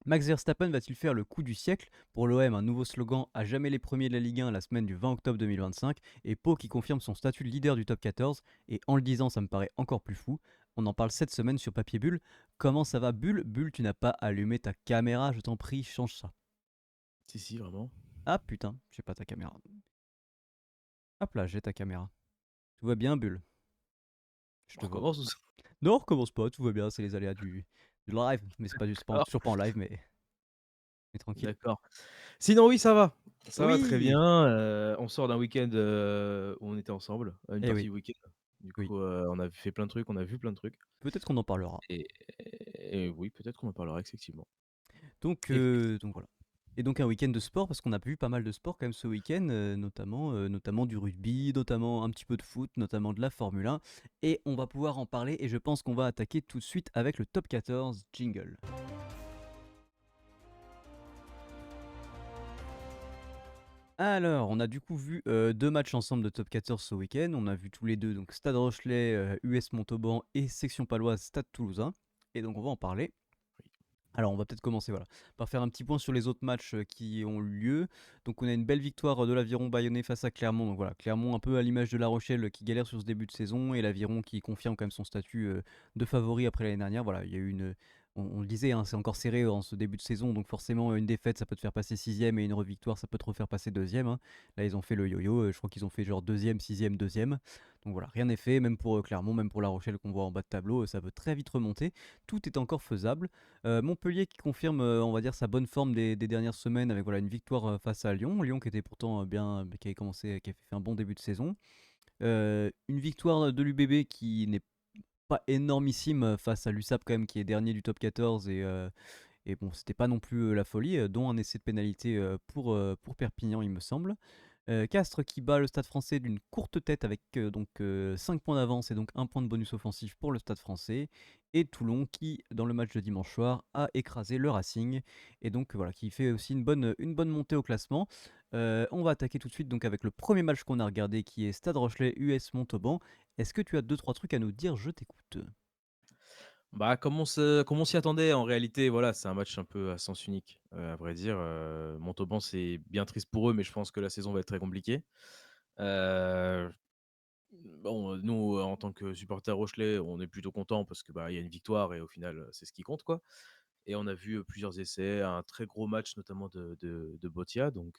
Max Verstappen va-t-il faire le coup du siècle? Pour l'OM, un nouveau slogan à jamais les premiers de la Ligue 1 la semaine du 20 octobre 2025 et Pau qui confirme son statut de leader du top 14. Et en le disant, ça me paraît encore plus fou. On en parle cette semaine sur Papier Bulle. Comment ça va, Bulle? Bulle, tu n'as pas allumé ta caméra, je t'en prie, change ça. Si, si, vraiment. Ah putain, j'ai pas ta caméra. Hop là, j'ai ta caméra. Tout va bien, Bulle? Je On te vois. recommence ou ça? Non, on recommence pas, tout va bien, c'est les aléas du live. Mais D'accord. toujours pas en live, mais tranquille. D'accord. Sinon, oui, ça va. Ça va très Oui. bien. On sort d'un week-end où on était ensemble, une Eh partie oui, du week-end. Du oui. coup, on a fait plein de trucs, on a vu plein de trucs. Peut-être qu'on en parlera. Et, et oui, peut-être qu'on en parlera, effectivement. Donc voilà. Et donc un week-end de sport, parce qu'on a vu pas mal de sport quand même ce week-end, notamment du rugby, notamment un petit peu de foot, notamment de la Formule 1. Et on va pouvoir en parler, et je pense qu'on va attaquer tout de suite avec le top 14 jingle. Alors, on a du coup vu deux matchs ensemble de top 14 ce week-end. On a vu tous les deux, donc Stade Rochelet, US Montauban et Section Paloise, Stade Toulousain. Et donc on va en parler. Alors, on va peut-être commencer voilà, par faire un petit point sur les autres matchs qui ont eu lieu. Donc, on a une belle victoire de l'Aviron Bayonnais face à Clermont. Donc voilà, Clermont un peu à l'image de La Rochelle qui galère sur ce début de saison et l'Aviron qui confirme quand même son statut de favori après l'année dernière. Voilà, il y a eu une. On le disait, hein, c'est encore serré en ce début de saison, donc forcément une défaite ça peut te faire passer sixième et une victoire ça peut te refaire passer deuxième, hein. Là ils ont fait le yo-yo, je crois qu'ils ont fait genre deuxième, sixième, deuxième. Donc voilà, rien n'est fait, même pour Clermont, même pour La Rochelle qu'on voit en bas de tableau, ça peut très vite remonter. Tout est encore faisable. Montpellier qui confirme, on va dire, sa bonne forme des dernières semaines avec voilà, une victoire face à Lyon. Lyon qui était pourtant bien, qui avait commencé, qui avait fait un bon début de saison. Une victoire de l'UBB qui n'est pas énormissime face à l'USAP quand même, qui est dernier du top 14 et bon, c'était pas non plus la folie, dont un essai de pénalité pour Perpignan, il me semble. Castres qui bat le Stade français d'une courte tête avec 5 points d'avance et donc un point de bonus offensif pour le Stade français. Et Toulon qui, dans le match de dimanche soir, a écrasé le Racing et donc voilà, qui fait aussi une bonne montée au classement. On va attaquer tout de suite donc avec le premier match qu'on a regardé qui est Stade Rochelet US Montauban. Est-ce que tu as deux trois trucs à nous dire? Je t'écoute. Bah, comme on s'y attendait, en réalité, voilà, c'est un match un peu à sens unique, à vrai dire. Montauban, c'est bien triste pour eux, mais je pense que la saison va être très compliquée. Heu, bon, nous, en tant que supporters rochelais, on est plutôt contents parce que, bah, il y a une victoire et au final, c'est ce qui compte, quoi. Et on a vu, plusieurs essais, un très gros match notamment de Botia, non,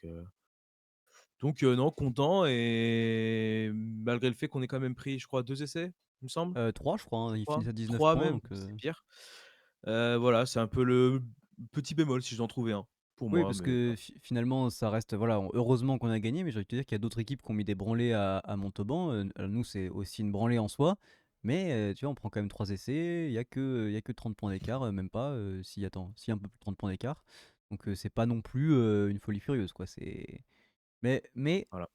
content et malgré le fait qu'on ait quand même pris, je crois, 2 essais, il me semble? 3 je crois, hein, ils 3, finissent à 19 3 points même, donc c'est pire. Voilà, c'est un peu le petit bémol si je dois en trouver un, pour oui, moi, parce mais que voilà. finalement, ça reste. Voilà, heureusement qu'on a gagné, mais j'ai envie de te dire qu'il y a d'autres équipes qui ont mis des branlées à Montauban. Nous, c'est aussi une branlée en soi. Mais tu vois, on prend quand même 3 essais. Il y a que 30 points d'écart, même pas. Si, un peu plus de 30 points d'écart. Donc, c'est pas non plus une folie furieuse, quoi. Mais Voilà.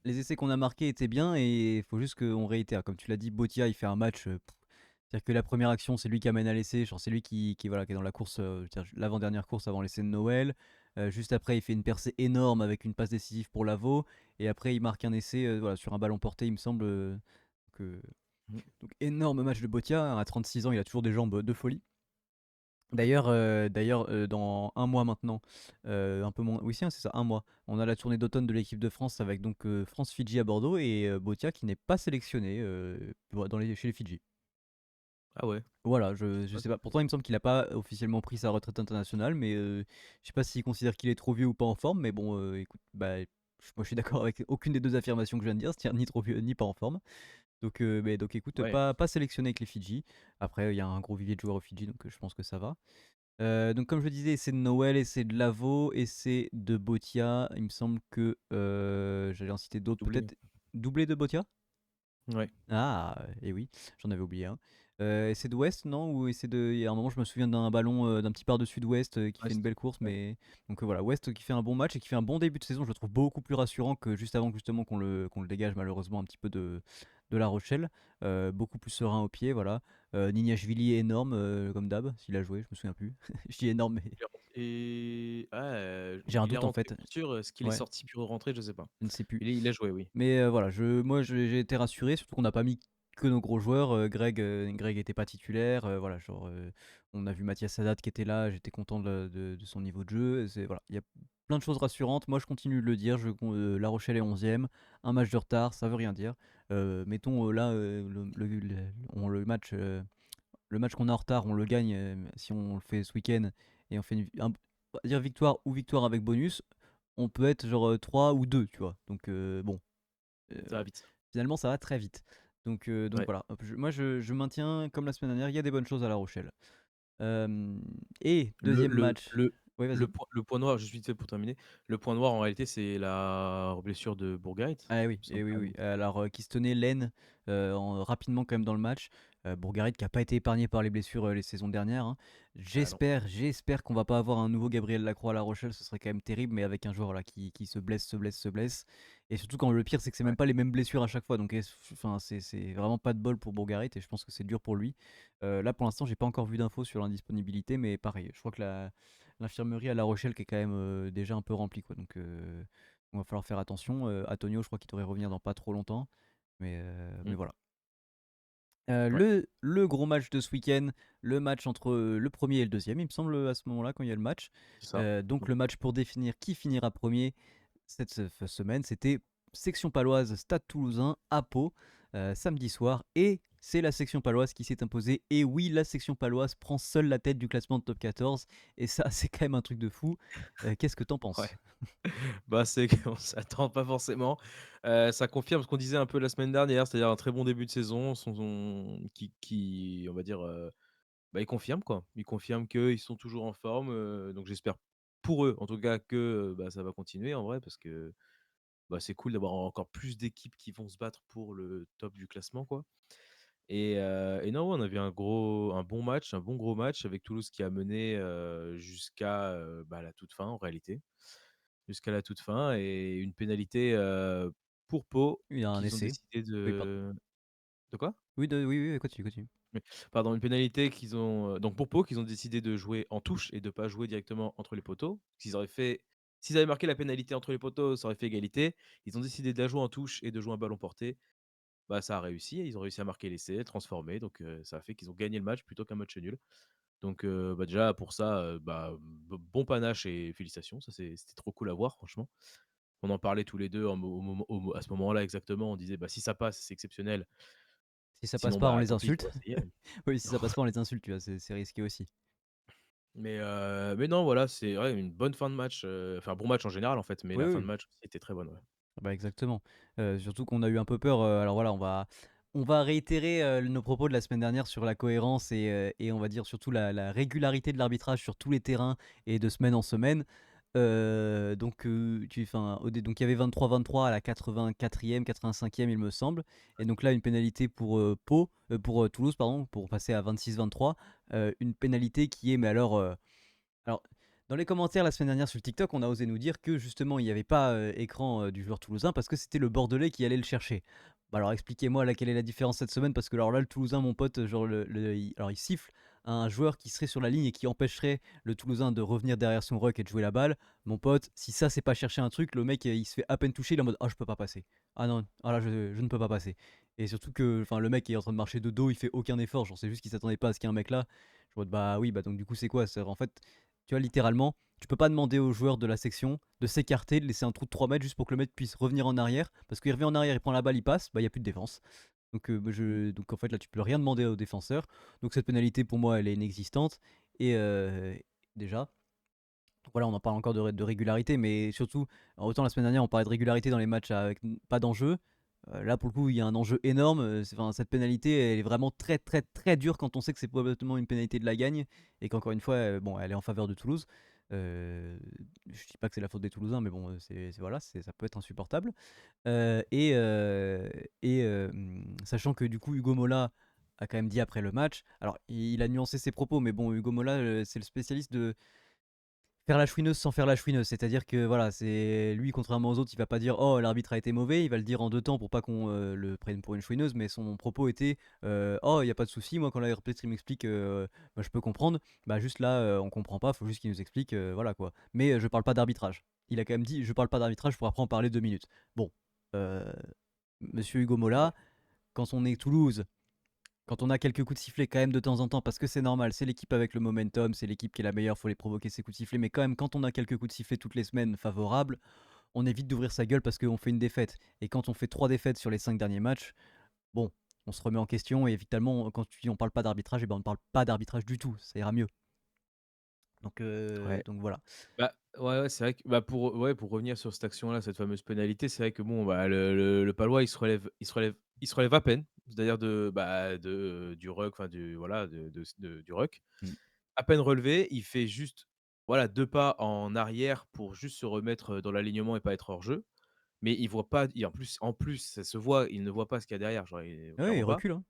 les essais qu'on a marqués étaient bien et il faut juste qu'on réitère. Comme tu l'as dit, Botia, il fait un match. C'est-à-dire que la première action, c'est lui qui amène à l'essai. Genre, c'est lui voilà, qui est dans la course, l'avant-dernière course avant l'essai de Noël. Juste après, il fait une percée énorme avec une passe décisive pour Lavaux. Et après, il marque un essai voilà, sur un ballon porté, il me semble. Que... Mmh. Donc, énorme match de Botia. À 36 ans, il a toujours des jambes de folie. D'ailleurs, dans un mois maintenant, un peu moins, oui c'est ça, un mois, on a la tournée d'automne de l'équipe de France avec donc France-Fidji à Bordeaux et Botia qui n'est pas sélectionné chez les Fidji. Ah ouais? Voilà, je Ouais. sais pas. Pourtant, il me semble qu'il a pas officiellement pris sa retraite internationale, mais je sais pas s'il considère qu'il est trop vieux ou pas en forme. Mais bon, écoute, bah, moi je suis d'accord avec aucune des deux affirmations que je viens de dire, c'est-à-dire ni trop vieux ni pas en forme. Donc écoute, Ouais. pas sélectionné avec les Fidji. Après, il y a un gros vivier de joueurs aux Fidji, donc je pense que ça va. Donc comme je disais, c'est de Noël et c'est de Lavo et c'est de Botia. Il me semble que j'allais en citer d'autres, Doublé. peut-être doublé de Botia. Ouais. Ah, et oui, j'en avais oublié un. Essai d'Ouest, non? Ou essai de. Il y a un moment, je me souviens d'un ballon, d'un petit par-dessus d'Ouest qui fait une Reste. belle course, Ouais. mais. Donc voilà, Ouest qui fait un bon match et qui fait un bon début de saison, je le trouve beaucoup plus rassurant que juste avant justement qu'on le dégage malheureusement un petit peu de La Rochelle. Beaucoup plus serein au pied, voilà. Niniashvili est énorme, comme d'hab, s'il a joué, je me souviens plus. Je dis énorme, mais Il est rentré j'ai un il est doute en rentré fait. pour sûr, est-ce qu'il est Ouais, sorti puis re-rentré? Je sais pas. je ne sais plus. Il a joué, oui. Mais voilà, j'ai été rassuré, surtout qu'on n'a pas mis que nos gros joueurs. Greg était pas titulaire. Voilà, genre, on a vu Mathias Haddad qui était là. J'étais content de son niveau de jeu. Voilà, il y a plein de choses rassurantes. Moi, je continue de le dire. La Rochelle est 11e. Un match de retard, ça veut rien dire. Mettons là, le match qu'on a en retard, on le gagne si on le fait ce week-end et on fait on va dire victoire ou victoire avec bonus. On peut être genre 3 ou 2, tu vois. Donc bon, Ça va euh, vite. finalement, ça va très vite. Donc Ouais. voilà, moi je maintiens comme la semaine dernière, il y a des bonnes choses à La Rochelle. Euh, et Le deuxième le match. le Oui, vas-y. le point noir, juste vite fait pour terminer, le point noir en réalité, c'est la blessure de Bourgarit, Ah oui, il me et semble oui, quand oui. même. Alors, qui se tenait l'aine rapidement quand même dans le match. Bourgarit qui n'a pas été épargné par les blessures les saisons dernières, hein. Ah non. J'espère qu'on va pas avoir un nouveau Gabriel Lacroix à La Rochelle, ce serait quand même terrible, mais avec un joueur là qui se blesse, se blesse, se blesse. Et surtout quand le pire c'est que c'est Ouais. même pas les mêmes blessures à chaque fois, donc enfin, c'est vraiment pas de bol pour Bourgarit et je pense que c'est dur pour lui. Là pour l'instant j'ai pas encore vu d'infos sur l'indisponibilité, mais pareil, je crois que l'infirmerie à La Rochelle qui est quand même déjà un peu remplie quoi, donc on va falloir faire attention. Antonio, je crois qu'il devrait revenir dans pas trop longtemps. Mais Mmh. voilà. Ouais, Le gros match de ce week-end, le match entre le premier et le deuxième, il me semble, à ce moment-là, quand il y a le match. c'est ça. Donc Mmh. le match pour définir qui finira premier cette semaine, c'était section paloise Stade Toulousain à Pau, samedi soir. Et c'est la section paloise qui s'est imposée. Et oui, la section paloise prend seule la tête du classement de top 14. Et ça, c'est quand même un truc de fou. Qu'est-ce que t'en Ouais. penses? Bah, c'est qu'on s'attend pas forcément. Ça confirme ce qu'on disait un peu la semaine dernière, c'est-à-dire un très bon début de saison, qui on va dire, bah, ils confirment quoi. Ils confirment qu'ils sont toujours en forme, donc j'espère pour eux en tout cas que, bah, ça va continuer en vrai parce que, bah, c'est cool d'avoir encore plus d'équipes qui vont se battre pour le top du classement quoi. Et non, ouais, on avait un bon match, un bon gros match avec Toulouse qui a mené, jusqu'à, bah, la toute fin en réalité. Jusqu'à la toute fin et une pénalité, pour Pau Il y a un qu'ils ont essai. décidé Oui, pardon. de quoi? Oui, oui, oui, continue, continue. Oui, pardon, une pénalité qu'ils ont, donc pour Pau, qu'ils ont décidé de jouer en touche et de pas jouer directement entre les poteaux. S'ils avaient marqué la pénalité entre les poteaux, ça aurait fait égalité. Ils ont décidé de la jouer en touche et de jouer un ballon porté. Bah, ça a réussi, ils ont réussi à marquer l'essai, transformer, donc ça a fait qu'ils ont gagné le match plutôt qu'un match nul. Donc bah, déjà pour ça, bah, bon panache et félicitations, ça c'était trop cool à voir franchement. On en parlait tous les 2 à ce moment-là exactement, on disait: «Bah, si ça passe, c'est exceptionnel, Si ça passe sinon, pas, on bah, les tant pis, faut insulte. essayer». Oui, si ça passe pas, on les insulte, tu vois, c'est risqué aussi. Mais non, voilà, c'est ouais, une bonne fin de match, enfin, un bon match en général, en fait, mais Oui, la fin de oui, match aussi était très bonne, ouais. bah exactement. Surtout qu'on a eu un peu peur. Alors voilà, on va réitérer nos propos de la semaine dernière sur la cohérence et on va dire surtout la régularité de l'arbitrage sur tous les terrains et de semaine en semaine. Donc il y avait 23-23 à la 84e, 85e, il me semble. Et donc là, une pénalité pour Toulouse, pardon, pour passer à 26-23. Une pénalité qui est, mais alors, dans les commentaires la semaine dernière sur le TikTok, on a osé nous dire que justement il n'y avait pas écran du joueur toulousain parce que c'était le Bordelais qui allait le chercher. Bah alors expliquez-moi là quelle est la différence cette semaine parce que alors là le Toulousain mon pote genre il siffle un joueur qui serait sur la ligne et qui empêcherait le Toulousain de revenir derrière son ruck et de jouer la balle. Mon pote, si ça c'est pas chercher un truc, le mec il se fait à peine toucher, il est en mode ah je peux pas passer. Ah non, ah là je ne peux pas passer. Et surtout que enfin le mec est en train de marcher de dos, il fait aucun effort, genre c'est juste qu'il s'attendait pas à ce qu'il y ait un mec là. Je vois bah oui bah donc du coup c'est quoi? En fait tu vois, littéralement, tu peux pas demander au joueur de la section de s'écarter, de laisser un trou de 3 mètres juste pour que le mec puisse revenir en arrière. Parce qu'il revient en arrière, il prend la balle, il passe, bah il n'y a plus de défense. Mmh. Donc en fait là tu peux rien demander au défenseur. Donc cette pénalité pour moi elle est inexistante. Et déjà, donc voilà on en parle encore de régularité, mais surtout, autant la semaine dernière on parlait de régularité dans les matchs avec pas d'enjeu. Là pour le coup il y a un enjeu énorme. Enfin, cette pénalité elle est vraiment très très très dure quand on sait que c'est probablement une pénalité de la gagne et qu'encore une fois bon, elle est en faveur de Toulouse. Euh, je dis pas que c'est la faute des Toulousains, mais bon, voilà, ça peut être insupportable. Euh, et euh, Sachant que du coup Hugo Mola a quand même dit après le match, alors il a nuancé ses propos, mais bon, Hugo Mola c'est le spécialiste de faire la chouineuse sans faire la chouineuse, c'est-à-dire que voilà, c'est lui contrairement aux autres, il va pas dire oh l'arbitre a été mauvais, il va le dire en deux temps pour pas qu'on le prenne pour une chouineuse, mais son propos était oh il y a pas de souci, moi quand l'arbitre il m'explique, bah, je peux comprendre, bah juste là on comprend pas, faut juste qu'il nous explique, voilà quoi. Mais je parle pas d'arbitrage. Il a quand même dit je parle pas d'arbitrage pour après en parler 2 minutes. Bon, euh, Monsieur Hugo Ouais. Mola, quand on est Toulouse, quand on a quelques coups de sifflet quand même de temps en temps, parce que c'est normal, c'est l'équipe avec le momentum, c'est l'équipe qui est la meilleure, faut les provoquer ces coups de sifflet, mais quand même quand on a quelques coups de sifflet toutes les semaines favorables, on évite d'ouvrir sa gueule parce qu'on fait une défaite. Et quand on fait 3 défaites sur les 5 derniers matchs, bon, on se remet en question et évidemment, quand tu dis on parle pas d'arbitrage, et ben on ne parle pas d'arbitrage du tout, ça ira mieux. Ouais. Donc voilà. Bah, ouais, ouais, c'est vrai que, bah, pour revenir sur cette action-là, cette fameuse pénalité, c'est vrai que bon, bah, le Palois, il se relève à peine, c'est-à-dire du ruck, enfin du voilà, du ruck. Mm. À peine relevé, il fait juste, voilà, 2 pas en arrière pour juste se remettre dans l'alignement et pas être hors jeu. Mais il voit pas, et en plus, ça se voit, il ne voit pas ce qu'il y a derrière, genre, Ouais, il clairement pas. recule, hein.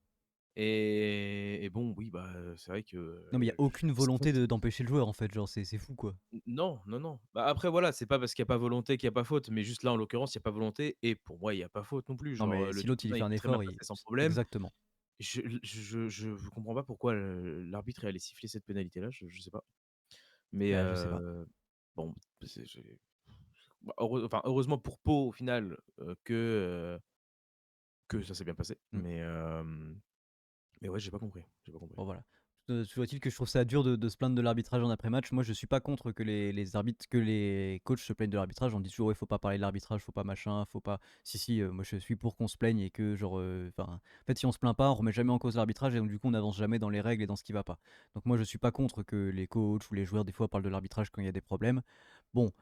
Et bon, oui, bah, c'est vrai que, Non, mais il n'y a aucune ça volonté d'empêcher le joueur en fait, genre c'est fou quoi. non, non, non. Bah, après voilà, c'est pas parce qu'il y a pas volonté qu'il y a pas faute, mais juste là, en l'occurrence, il y a pas volonté et pour moi, il y a pas faute non plus. Non, Genre, mais le si l'autre il Toulousain, fait il un peut très bien effort, passer sans problème. exactement. Je comprends pas pourquoi l'arbitre est allé siffler cette pénalité-là, je sais pas. Mais Ouais, je sais pas. bon, j'ai bah, heureusement pour Pau au final, que ça s'est bien passé. Mm. Mais ouais, j'ai pas compris. Bon voilà. Toujours est-il que je trouve ça dur de se plaindre de l'arbitrage en après-match. Moi, je suis pas contre que les arbitres, que les coachs se plaignent de l'arbitrage. On dit toujours, il faut pas parler de l'arbitrage, faut pas machin, faut pas. Si, si, moi je suis pour qu'on se plaigne et que, genre. Enfin, en fait, si on se plaint pas, on remet jamais en cause l'arbitrage et donc du coup, on n'avance jamais dans les règles et dans ce qui va pas. Donc, moi, je suis pas contre que les coachs ou les joueurs, des fois, parlent de l'arbitrage quand il y a des problèmes. Bon,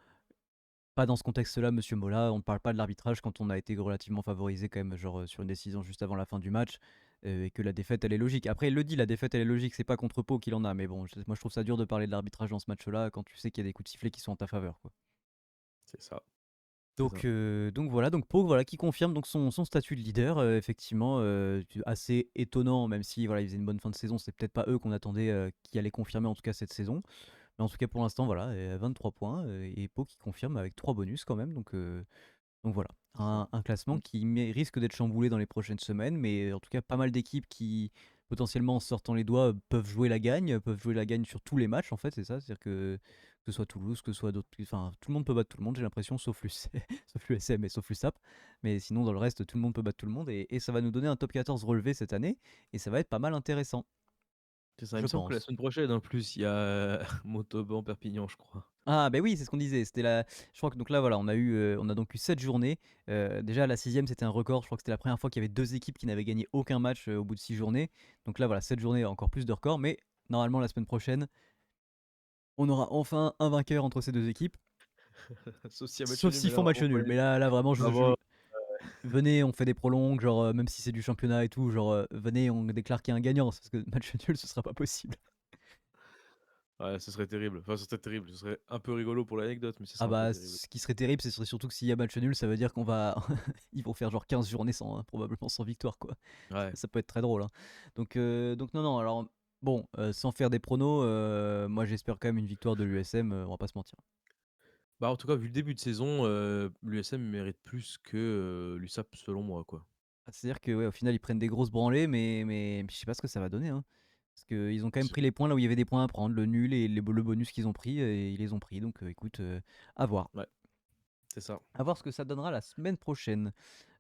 pas dans ce contexte-là, monsieur Mola. On ne parle pas de l'arbitrage quand on a été relativement favorisé, quand même, genre sur une décision juste avant la fin du match, et que la défaite, elle est logique. Après, il le dit, la défaite, elle est logique. C'est pas contre Pau qu'il en a. Mais bon, moi, je trouve ça dur de parler de l'arbitrage dans ce match-là quand tu sais qu'il y a des coups de sifflet qui sont en ta faveur, quoi. C'est ça, c'est ça. Donc voilà, donc Pau voilà, qui confirme donc son statut de leader, effectivement, assez étonnant, même si voilà, ils faisaient une bonne fin de saison, c'est peut-être pas eux qu'on attendait qui allaient confirmer en tout cas cette saison. Mais en tout cas pour l'instant, voilà, 23 points et Pau qui confirme avec 3 bonus quand même. Donc voilà, C'est ça. un classement Mmh. qui risque d'être chamboulé dans les prochaines semaines, mais en tout cas pas mal d'équipes qui potentiellement en sortant les doigts peuvent jouer la gagne sur tous les matchs en fait, c'est ça, c'est-à-dire que ce soit Toulouse, que ce soit d'autres, enfin tout le monde peut battre tout le monde, j'ai l'impression, sauf sauf l'USM et sauf l'USAP, mais sinon dans le reste tout le monde peut battre tout le monde et ça va nous donner un top 14 relevé cette année et ça va être pas mal intéressant, C'est ça, il je me semble que la pense. semaine prochaine, en plus, il y a Montauban-Perpignan, je crois. Ah ben oui, c'est ce qu'on disait. Je crois que donc là voilà, on a donc eu 7 journées. Déjà la sixième c'était un record. Je crois que c'était la première fois qu'il y avait deux équipes qui n'avaient gagné aucun match au bout de 6 journées. Donc là voilà, 7 journées, encore plus de records. Mais normalement la semaine prochaine, on aura enfin un vainqueur entre ces deux équipes. Sauf s'il y a match Sauf nul, mais s'ils là, font match vraiment, nul. Mais là vraiment, vraiment, venez, on fait des prolongues, genre même si c'est du championnat et tout, genre venez, on déclare qu'il y a un gagnant. Parce que match nul, ce sera pas possible. ouais, ce serait terrible. Enfin, ce serait terrible. Ce serait un peu rigolo pour l'anecdote, mais ce Ah serait un peu bah, terrible. ce qui serait terrible, ce serait surtout que s'il y a match nul, ça veut dire qu'on va. Ils vont faire genre 15 journées sans, probablement sans victoire, quoi. Ouais. Ça peut être très drôle, hein. Donc non, non, alors, bon, sans faire des pronos, moi j'espère quand même une victoire de l'USM, on va pas se mentir. Bah, en tout cas, vu le début de saison, l'USM mérite plus que, l'USAP selon moi, quoi. Ah, c'est-à-dire que, ouais, au final, ils prennent des grosses branlées, mais je sais pas ce que ça va donner, hein. Parce qu'ils ont quand même C'est pris les points là où il y avait des points à prendre, le nul et le bonus qu'ils ont pris, et ils les ont pris, donc écoute, à voir. ouais, c'est ça. À voir ce que ça donnera la semaine prochaine.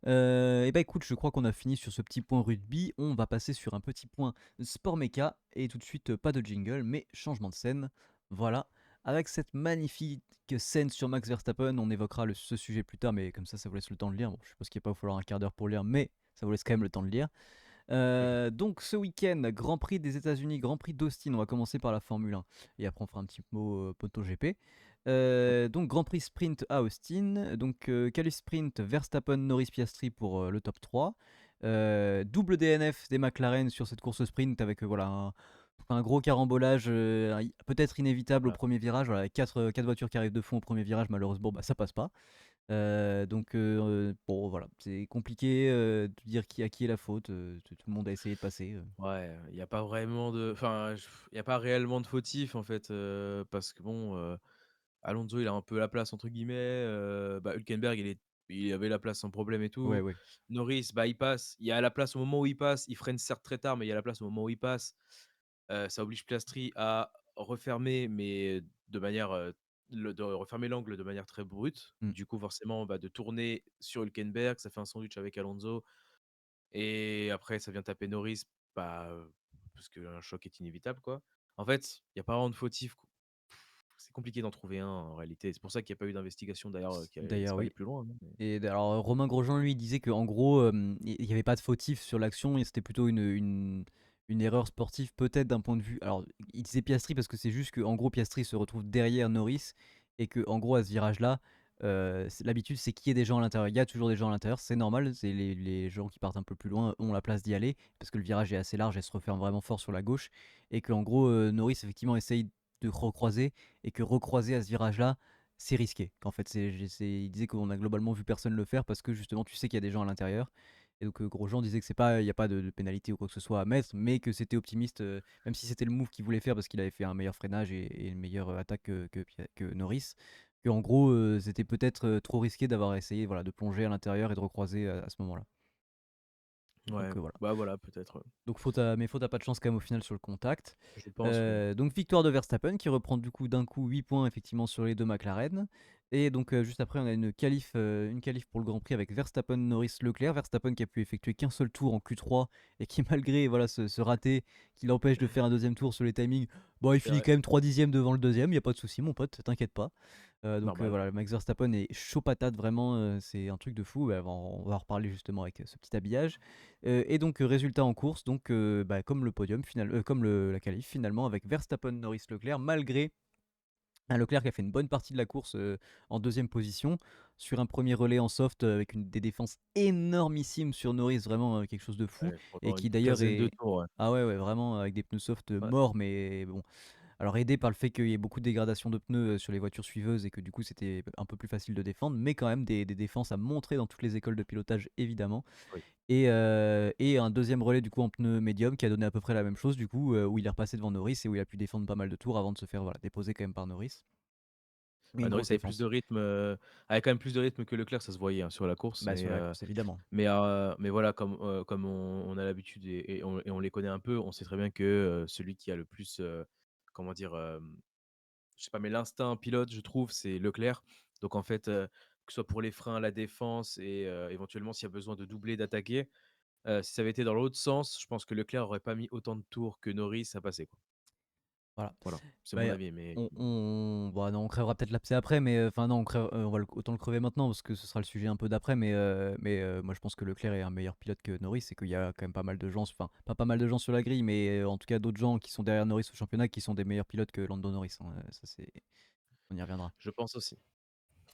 Et bah écoute, je crois qu'on a fini sur ce petit point rugby. On va passer sur un petit point sport méca. Et tout de suite, pas de jingle, mais changement de scène. Voilà. Avec cette magnifique scène sur Max Verstappen, on évoquera ce sujet plus tard, mais comme ça vous laisse le temps de lire. Bon, je suppose qu'il va pas falloir un quart d'heure pour lire, mais ça vous laisse quand même le temps de lire. Donc ce week-end, Grand Prix des États-Unis, Grand Prix d'Austin. On va commencer par la Formule 1 et après on fera un petit mot Moto GP. Donc Grand Prix sprint à Austin. Donc qualif sprint Verstappen, Norris, Piastri pour le top 3. Double DNF des McLaren sur cette course sprint avec voilà un gros carambolage peut-être inévitable au Voilà. premier virage. Voilà, 4 voitures qui arrivent de fond au premier virage, malheureusement bah, ça passe pas. Bon voilà, c'est compliqué de dire à qui est la faute. Tout le monde a essayé de passer. Ouais, il y a pas vraiment de enfin, il y a pas réellement de fautif, en fait, parce que bon, Alonso, il a un peu «la place» entre guillemets, bah, Hülkenberg, il avait la place sans problème et Ouais, tout. ouais. Norris, bah, il passe, il y a la place au moment où il passe, il freine certes très tard, mais il y a la place au moment où il passe. Ça oblige Piastri à refermer, mais de manière, de refermer l'angle de manière très brute. Mm. Du coup, forcément, bah, de tourner sur Hülkenberg, ça fait un sandwich avec Alonso. et après ça vient taper Norris, bah, parce qu'un choc est inévitable, quoi. En fait, il y a pas vraiment de fautif, q c'est compliqué d'en trouver un en réalité. C'est pour ça qu'il y a pas eu d'investigation d'ailleurs, qui c'est D'ailleurs, pas allé oui. plus loin, hein, mais Alors, Romain Grosjean, lui, il disait qu'en gros, il y avait pas de fautif sur l'action et c'était plutôt une erreur sportive, peut-être d'un point de vue. Alors, il disait Piastri parce que c'est juste qu'en gros, Piastri se retrouve derrière Norris et que en gros, à ce virage-là, l'habitude, c'est qu'il y ait des gens à l'intérieur. Il y a toujours des gens à l'intérieur, c'est normal. C'est les gens qui partent un peu plus loin ont la place d'y aller parce que le virage est assez large et se referme vraiment fort sur la gauche. Et qu'en gros, Norris, effectivement, essaye de recroiser et que recroiser à ce virage-là, c'est risqué. Qu'en fait, il disait qu'on a globalement vu personne le faire parce que justement, tu sais qu'il y a des gens à l'intérieur. Et donc, Grosjean disait que c'est pas, il n'y a pas de pénalité ou quoi que ce soit à mettre, mais que c'était optimiste, même si c'était le move qu'il voulait faire parce qu'il avait fait un meilleur freinage et une meilleure attaque que Norris. Que en gros, c'était peut-être trop risqué d'avoir essayé voilà, de plonger à l'intérieur et de recroiser à ce moment-là. ouais, Donc voilà. bah, voilà, peut-être, ouais. Donc mais faute à pas de chance quand même au final sur le contact. Je pense, oui. Donc victoire de Verstappen qui reprend du coup d'un coup 8 points effectivement sur les deux McLaren. Et donc juste après on a une qualif pour le Grand Prix avec Verstappen, Norris, Leclerc. Verstappen qui a pu effectuer qu'un seul tour en Q3 et qui malgré voilà ce raté qui l'empêche de faire un deuxième tour sur les timings, bon il C'est finit vrai, quand même 3 dixièmes devant le deuxième, il n'y a pas de souci mon pote, t'inquiète pas. normal. Voilà, Max Verstappen est chaud patate, vraiment, c'est un truc de fou. Bah, on va en reparler justement avec ce petit habillage. Et donc, résultat en course, donc, bah, comme le podium, comme la qualif finalement, avec Verstappen, Norris, Leclerc, malgré un Leclerc qui a fait une bonne partie de la course en deuxième position, sur un premier relais en soft avec des défenses énormissimes sur Norris, vraiment quelque chose de fou. Ouais, Et pendant qui une d'ailleurs quinzaine de est. tours, ouais. Ah ouais, ouais, vraiment avec des pneus soft Ouais, morts, mais bon, alors aidé par le fait qu'il y ait beaucoup de dégradation de pneus sur les voitures suiveuses et que du coup c'était un peu plus facile de défendre, mais quand même des défenses à montrer dans toutes les écoles de pilotage évidemment. oui. Et un deuxième relais du coup en pneu médium qui a donné à peu près la même chose du coup où il est repassé devant Norris et où il a pu défendre pas mal de tours avant de se faire voilà, déposer quand même par Norris. Mais Bah, une Norris grosse avait plus de défense. rythme, avait quand même plus de rythme que Leclerc, ça se voyait, hein, sur la course, Bah sur la course évidemment. mais voilà, comme on a l'habitude et on les connaît un peu, on sait très bien que, celui qui a le plus, comment dire? Je sais pas, mais l'instinct pilote, je trouve, c'est Leclerc. Donc en fait, que ce soit pour les freins, la défense et éventuellement s'il y a besoin de doubler, d'attaquer, si ça avait été dans l'autre sens, je pense que Leclerc aurait pas mis autant de tours que Norris à passer, quoi. Voilà. Voilà, c'est Bah, mon avis, mais Bah, non, on crèvera peut-être l'abcès après, mais enfin non, on va autant le crever maintenant parce que ce sera le sujet un peu d'après. Mais moi je pense que Leclerc est un meilleur pilote que Norris et qu'il y a quand même pas mal de gens, enfin pas pas mal de gens sur la grille, mais en tout cas d'autres gens qui sont derrière Norris au championnat qui sont des meilleurs pilotes que Lando Norris, hein. Ça c'est, on y reviendra. je pense aussi.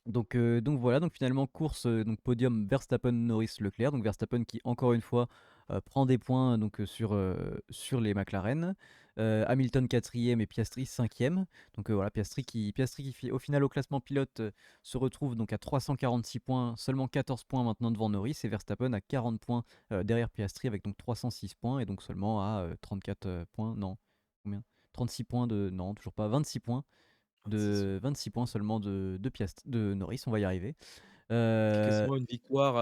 Donc voilà, donc finalement course, donc podium Verstappen, Norris, Leclerc. Donc Verstappen qui encore une fois prend des points donc sur les McLaren. Hamilton quatrième et Piastri cinquième. Donc voilà, Piastri qui au final au classement pilote se retrouve donc à 346 points, seulement 14 points maintenant devant Norris et Verstappen à 40 points derrière Piastri avec donc 306 points et donc seulement à 34 points, non, combien? 36 points de, non, toujours pas, 26 points 26, ouais. 26 points seulement de Norris, on va y arriver. Qui est Euh, quasiment une victoire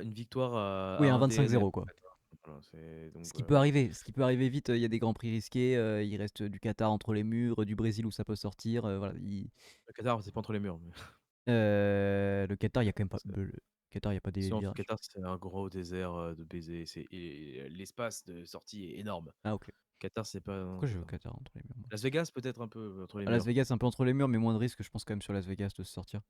oui, à un un 25-0 DNF, en quoi. fait, hein. Voilà, c'est Ce donc qui peut arriver, ce qui peut arriver vite, il y a des grands prix risqués, il reste du Qatar entre les murs, du Brésil où ça peut sortir, voilà, le Qatar, c'est pas entre les murs, mais le Qatar, il y a quand même pas, c'est le Qatar, il y a pas des si entre le virages. Qatar, c'est un gros désert, de baisers, et l'espace de sortie est énorme. Ah ok. Qatar, c'est pas non, Pourquoi je c'est veux pas Qatar entre les murs moi? Las Vegas, peut-être un peu entre les Las murs? Vegas, un peu entre les murs, mais moins de risques, je pense quand même sur Las Vegas de se sortir.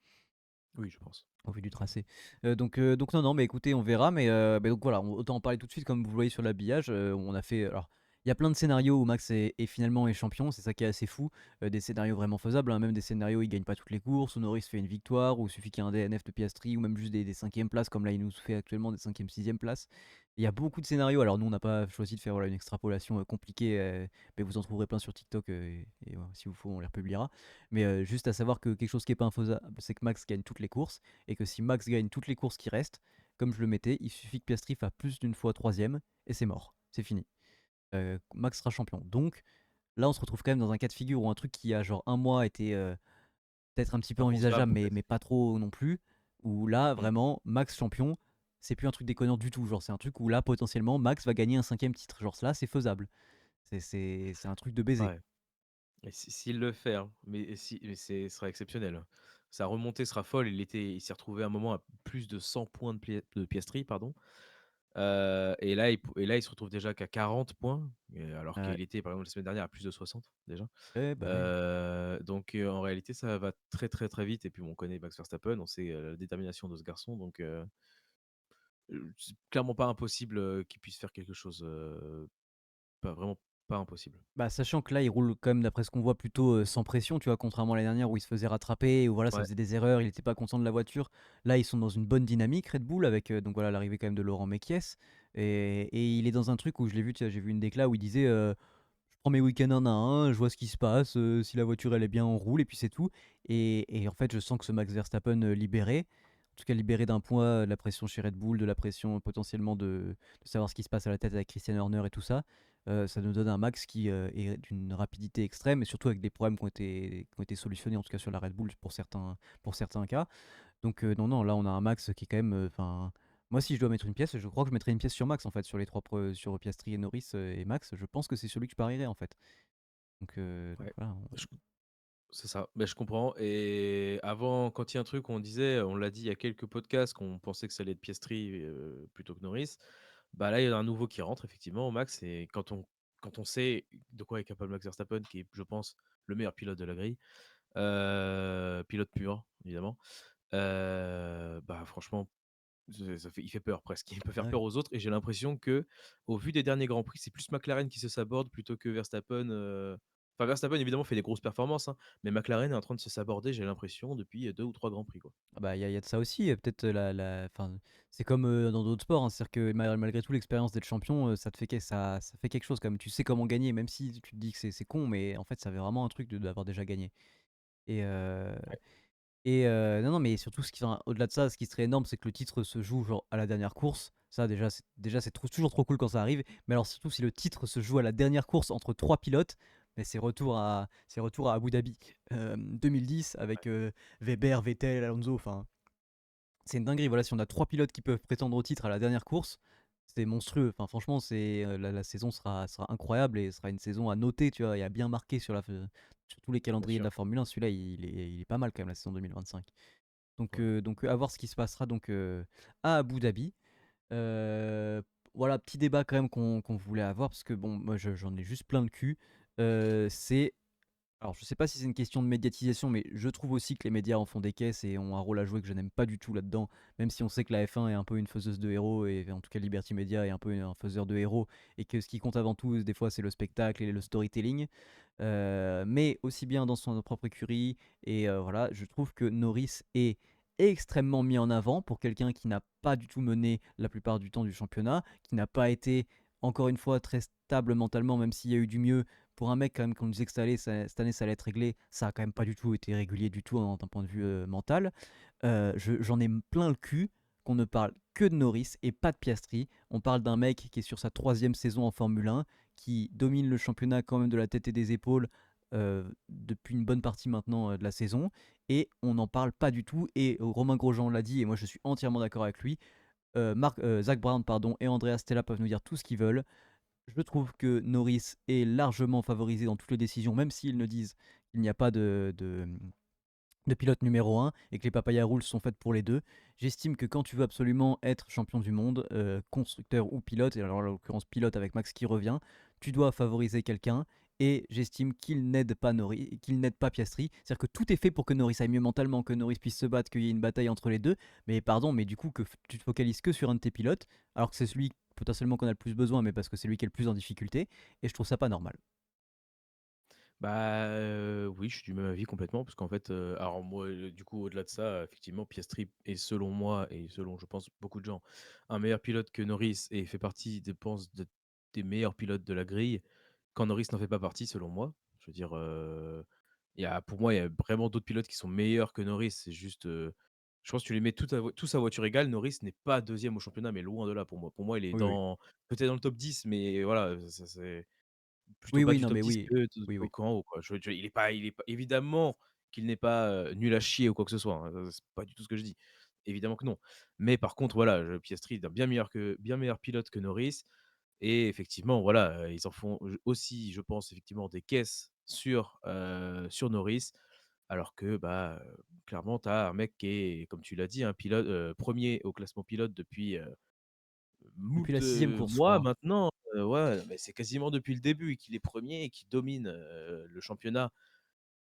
Oui, je pense. Au vu du tracé. Donc non, non, mais écoutez, on verra. Mais donc voilà, autant en parler tout de suite, comme vous le voyez sur l'habillage. On a fait. Alors, il y a plein de scénarios où Max finalement est champion, c'est ça qui est assez fou. Des scénarios vraiment faisables, hein, même des scénarios où il gagne pas toutes les courses, où Norris fait une victoire, où il suffit qu'il y ait un DNF de Piastri, ou même juste des 5e places, comme là il nous fait actuellement des 5e, 6e places. Il y a beaucoup de scénarios. Alors, nous, on n'a pas choisi de faire voilà, une extrapolation compliquée, mais vous en trouverez plein sur TikTok, et voilà, si vous faut, on les republiera. Mais juste à savoir que quelque chose qui est pas infaisable, c'est que Max gagne toutes les courses et que si Max gagne toutes les courses qui restent, comme je le mettais, il suffit que Piastri fasse plus d'une fois troisième et c'est mort, c'est fini. Max sera champion. Donc là, on se retrouve quand même dans un cas de figure où un truc qui a genre un mois était peut-être un petit peu Inconcevable, envisageable, mais presque. pas trop non plus. Où là, Mmh. vraiment, Max champion, c'est plus un truc déconnant du tout. Genre, c'est un truc où là, potentiellement, Max va gagner un 5e titre. Genre, là, c'est faisable. C'est un truc de baiser. Ouais, et s'il le fait, hein, mais ce sera exceptionnel, hein. Sa remontée sera folle. Il s'est retrouvé à un moment à plus de 100 points de Piastri, pardon. Et là, il se retrouve déjà qu'à 40 points, alors Ouais. qu'il était, par exemple, la semaine dernière à plus de 60 déjà. Ouais, bah, ouais. Donc en réalité, ça va très, très, très vite et puis bon, on connaît Max Verstappen, on sait, la détermination de ce garçon donc c'est clairement pas impossible, qu'il puisse faire quelque chose, pas vraiment pas impossible. Bah, sachant que là, il roule quand même, d'après ce qu'on voit, plutôt, sans pression, tu vois? Contrairement à l'année dernière où il se faisait rattraper, où voilà, ça Ouais, faisait des erreurs, il était pas content de la voiture. Là, ils sont dans une bonne dynamique Red Bull avec, donc voilà, l'arrivée quand même de Laurent Mekies et il est dans un truc où je l'ai vu, tu vois? J'ai vu une décla où il disait, «Je prends mes week-ends un à un, je vois ce qui se passe, si la voiture elle est bien, on roule et puis c'est tout» et en fait, je sens que ce Max Verstappen, libéré, en tout cas libéré d'un poids, de la pression chez Red Bull, de la pression potentiellement de savoir ce qui se passe à la tête avec Christian Horner et tout ça. Ça nous donne un Max qui est d'une rapidité extrême et surtout avec des problèmes qui ont été solutionnés, en tout cas sur la Red Bull pour certains cas. Donc non, non, là on a un Max qui est quand même. Enfin, moi si je dois mettre une pièce, je crois que je mettrais une pièce sur Max en fait, sur les sur Piastri et Norris et Max. Je pense que c'est celui que je parierais en fait. Donc ouais. voilà. Je C'est ça, mais je comprends et avant, quand il y a un truc, on disait, on l'a dit il y a quelques podcasts qu'on pensait que ça allait être Piastri, plutôt que Norris. Bah, là, il y en a un nouveau qui rentre effectivement, Max et quand on sait de quoi est capable Max Verstappen, qui est, je pense, le meilleur pilote de la grille, pilote pur évidemment, bah, franchement, il fait peur presque. Il peut Ah faire ouais. peur aux autres et j'ai l'impression que, au vu des derniers grands prix, c'est plus McLaren qui se saborde plutôt que Verstappen. Enfin, Verstappen évidemment fait des grosses performances, hein, mais McLaren est en train de se saborder, j'ai l'impression, depuis 2 ou 3 grands prix, quoi. Ah bah, il y a de ça aussi, peut-être enfin, c'est comme dans d'autres sports, hein, c'est-à-dire que malgré tout, l'expérience d'être champion, ça te fait, ça fait quelque chose quand même. Tu sais comment gagner, même si tu te dis que c'est con, mais en fait, ça fait vraiment un truc d'avoir déjà gagné. Et, Ouais, non, non, mais surtout, enfin, au-delà de ça, ce qui serait énorme, c'est que le titre se joue genre à la dernière course. Ça, déjà, c'est toujours trop cool quand ça arrive. Mais alors, surtout, si le titre se joue à la dernière course entre trois pilotes, mais c'est retour à Abu Dhabi 2010 avec Weber, Vettel, Alonso. Enfin, c'est une dinguerie. Voilà, si on a trois pilotes qui peuvent prétendre au titre à la dernière course, c'est monstrueux. Enfin, franchement, la saison sera incroyable et sera une saison à noter, tu vois, et à bien marquer sur tous les bien calendriers de sûr. la Formule 1. Celui-là, il est pas mal quand même, la saison 2025. Donc, Ouais. à voir ce qui se passera donc à Abu Dhabi. Euh, voilà, petit débat quand même qu'on voulait avoir parce que bon, moi j'en ai juste plein le cul. C'est alors, je sais pas si c'est une question de médiatisation, mais je trouve aussi que les médias en font des caisses et ont un rôle à jouer que je n'aime pas du tout là-dedans, même si on sait que la F1 est un peu une faiseuse de héros, et en tout cas Liberty Media est un peu un faiseur de héros, et que ce qui compte avant tout, des fois, c'est le spectacle et le storytelling. Mais aussi bien dans son propre écurie, et voilà, je trouve que Norris est extrêmement mis en avant pour quelqu'un qui n'a pas du tout mené la plupart du temps du championnat, qui n'a pas été, encore une fois, très stable mentalement, même s'il y a eu du mieux pour un mec quand même qu'on disait que cette année ça allait être réglé, ça a quand même pas du tout été régulier du tout d'un point de vue mental. J'en ai plein le cul qu'on ne parle que de Norris et pas de Piastri. On parle d'un mec qui est sur sa troisième saison en Formule 1, qui domine le championnat quand même de la tête et des épaules depuis une bonne partie maintenant de la saison, et on n'en parle pas du tout. Et Romain Grosjean l'a dit, et moi je suis entièrement d'accord avec lui. Zach Brown pardon, et Andrea Stella peuvent nous dire tout ce qu'ils veulent. Je trouve que Norris est largement favorisé dans toutes les décisions, même s'ils ne disent qu'il n'y a pas de pilote numéro un et que les papaya rules sont faites pour les deux. J'estime que quand tu veux absolument être champion du monde, constructeur ou pilote, et alors en l'occurrence pilote avec Max qui revient, tu dois favoriser quelqu'un. Et j'estime qu'il n'aide pas Norris, qu'il n'aide pas Piastri. C'est-à-dire que tout est fait pour que Norris aille mieux mentalement, que Norris puisse se battre, qu'il y ait une bataille entre les deux. Mais pardon, mais du coup que tu te focalises que sur un de tes pilotes, alors que c'est celui potentiellement qu'on a le plus besoin, mais parce que c'est lui qui est le plus en difficulté. Et je trouve ça pas normal. Bah, oui, je suis du même avis complètement parce qu'en fait, alors moi, du coup, au-delà de ça, effectivement, Piastri est selon moi et selon, je pense, beaucoup de gens, un meilleur pilote que Norris et fait partie, je pense, des meilleurs pilotes de la grille, quand Norris n'en fait pas partie, selon moi. Je veux dire, pour moi, il y a vraiment d'autres pilotes qui sont meilleurs que Norris. C'est juste, je pense que tu les mets tous à voiture égale, Norris n'est pas deuxième au championnat, mais loin de là pour moi. Pour moi, il est Oui, oui. peut-être dans le top 10, mais voilà, c'est plutôt Oui, bas oui, du non, top mais 10 oui. que Oui, oui. qu'en haut, quoi. Il est pas évidemment qu'il n'est pas, nul à chier ou quoi que ce soit, hein, c'est pas du tout ce que je dis. Évidemment que non. Mais par contre, voilà, Piastri est un bien meilleur pilote que Norris et effectivement, voilà, ils en font aussi, je pense, effectivement, des caisses sur Norris, alors que, bah, clairement, tu as un mec qui est, comme tu l'as dit, un pilote, 1 au classement pilote depuis, Depuis moult, la sixième course, je mois crois. maintenant, ouais, mais c'est quasiment depuis le début qu'il est premier et qu'il domine, le championnat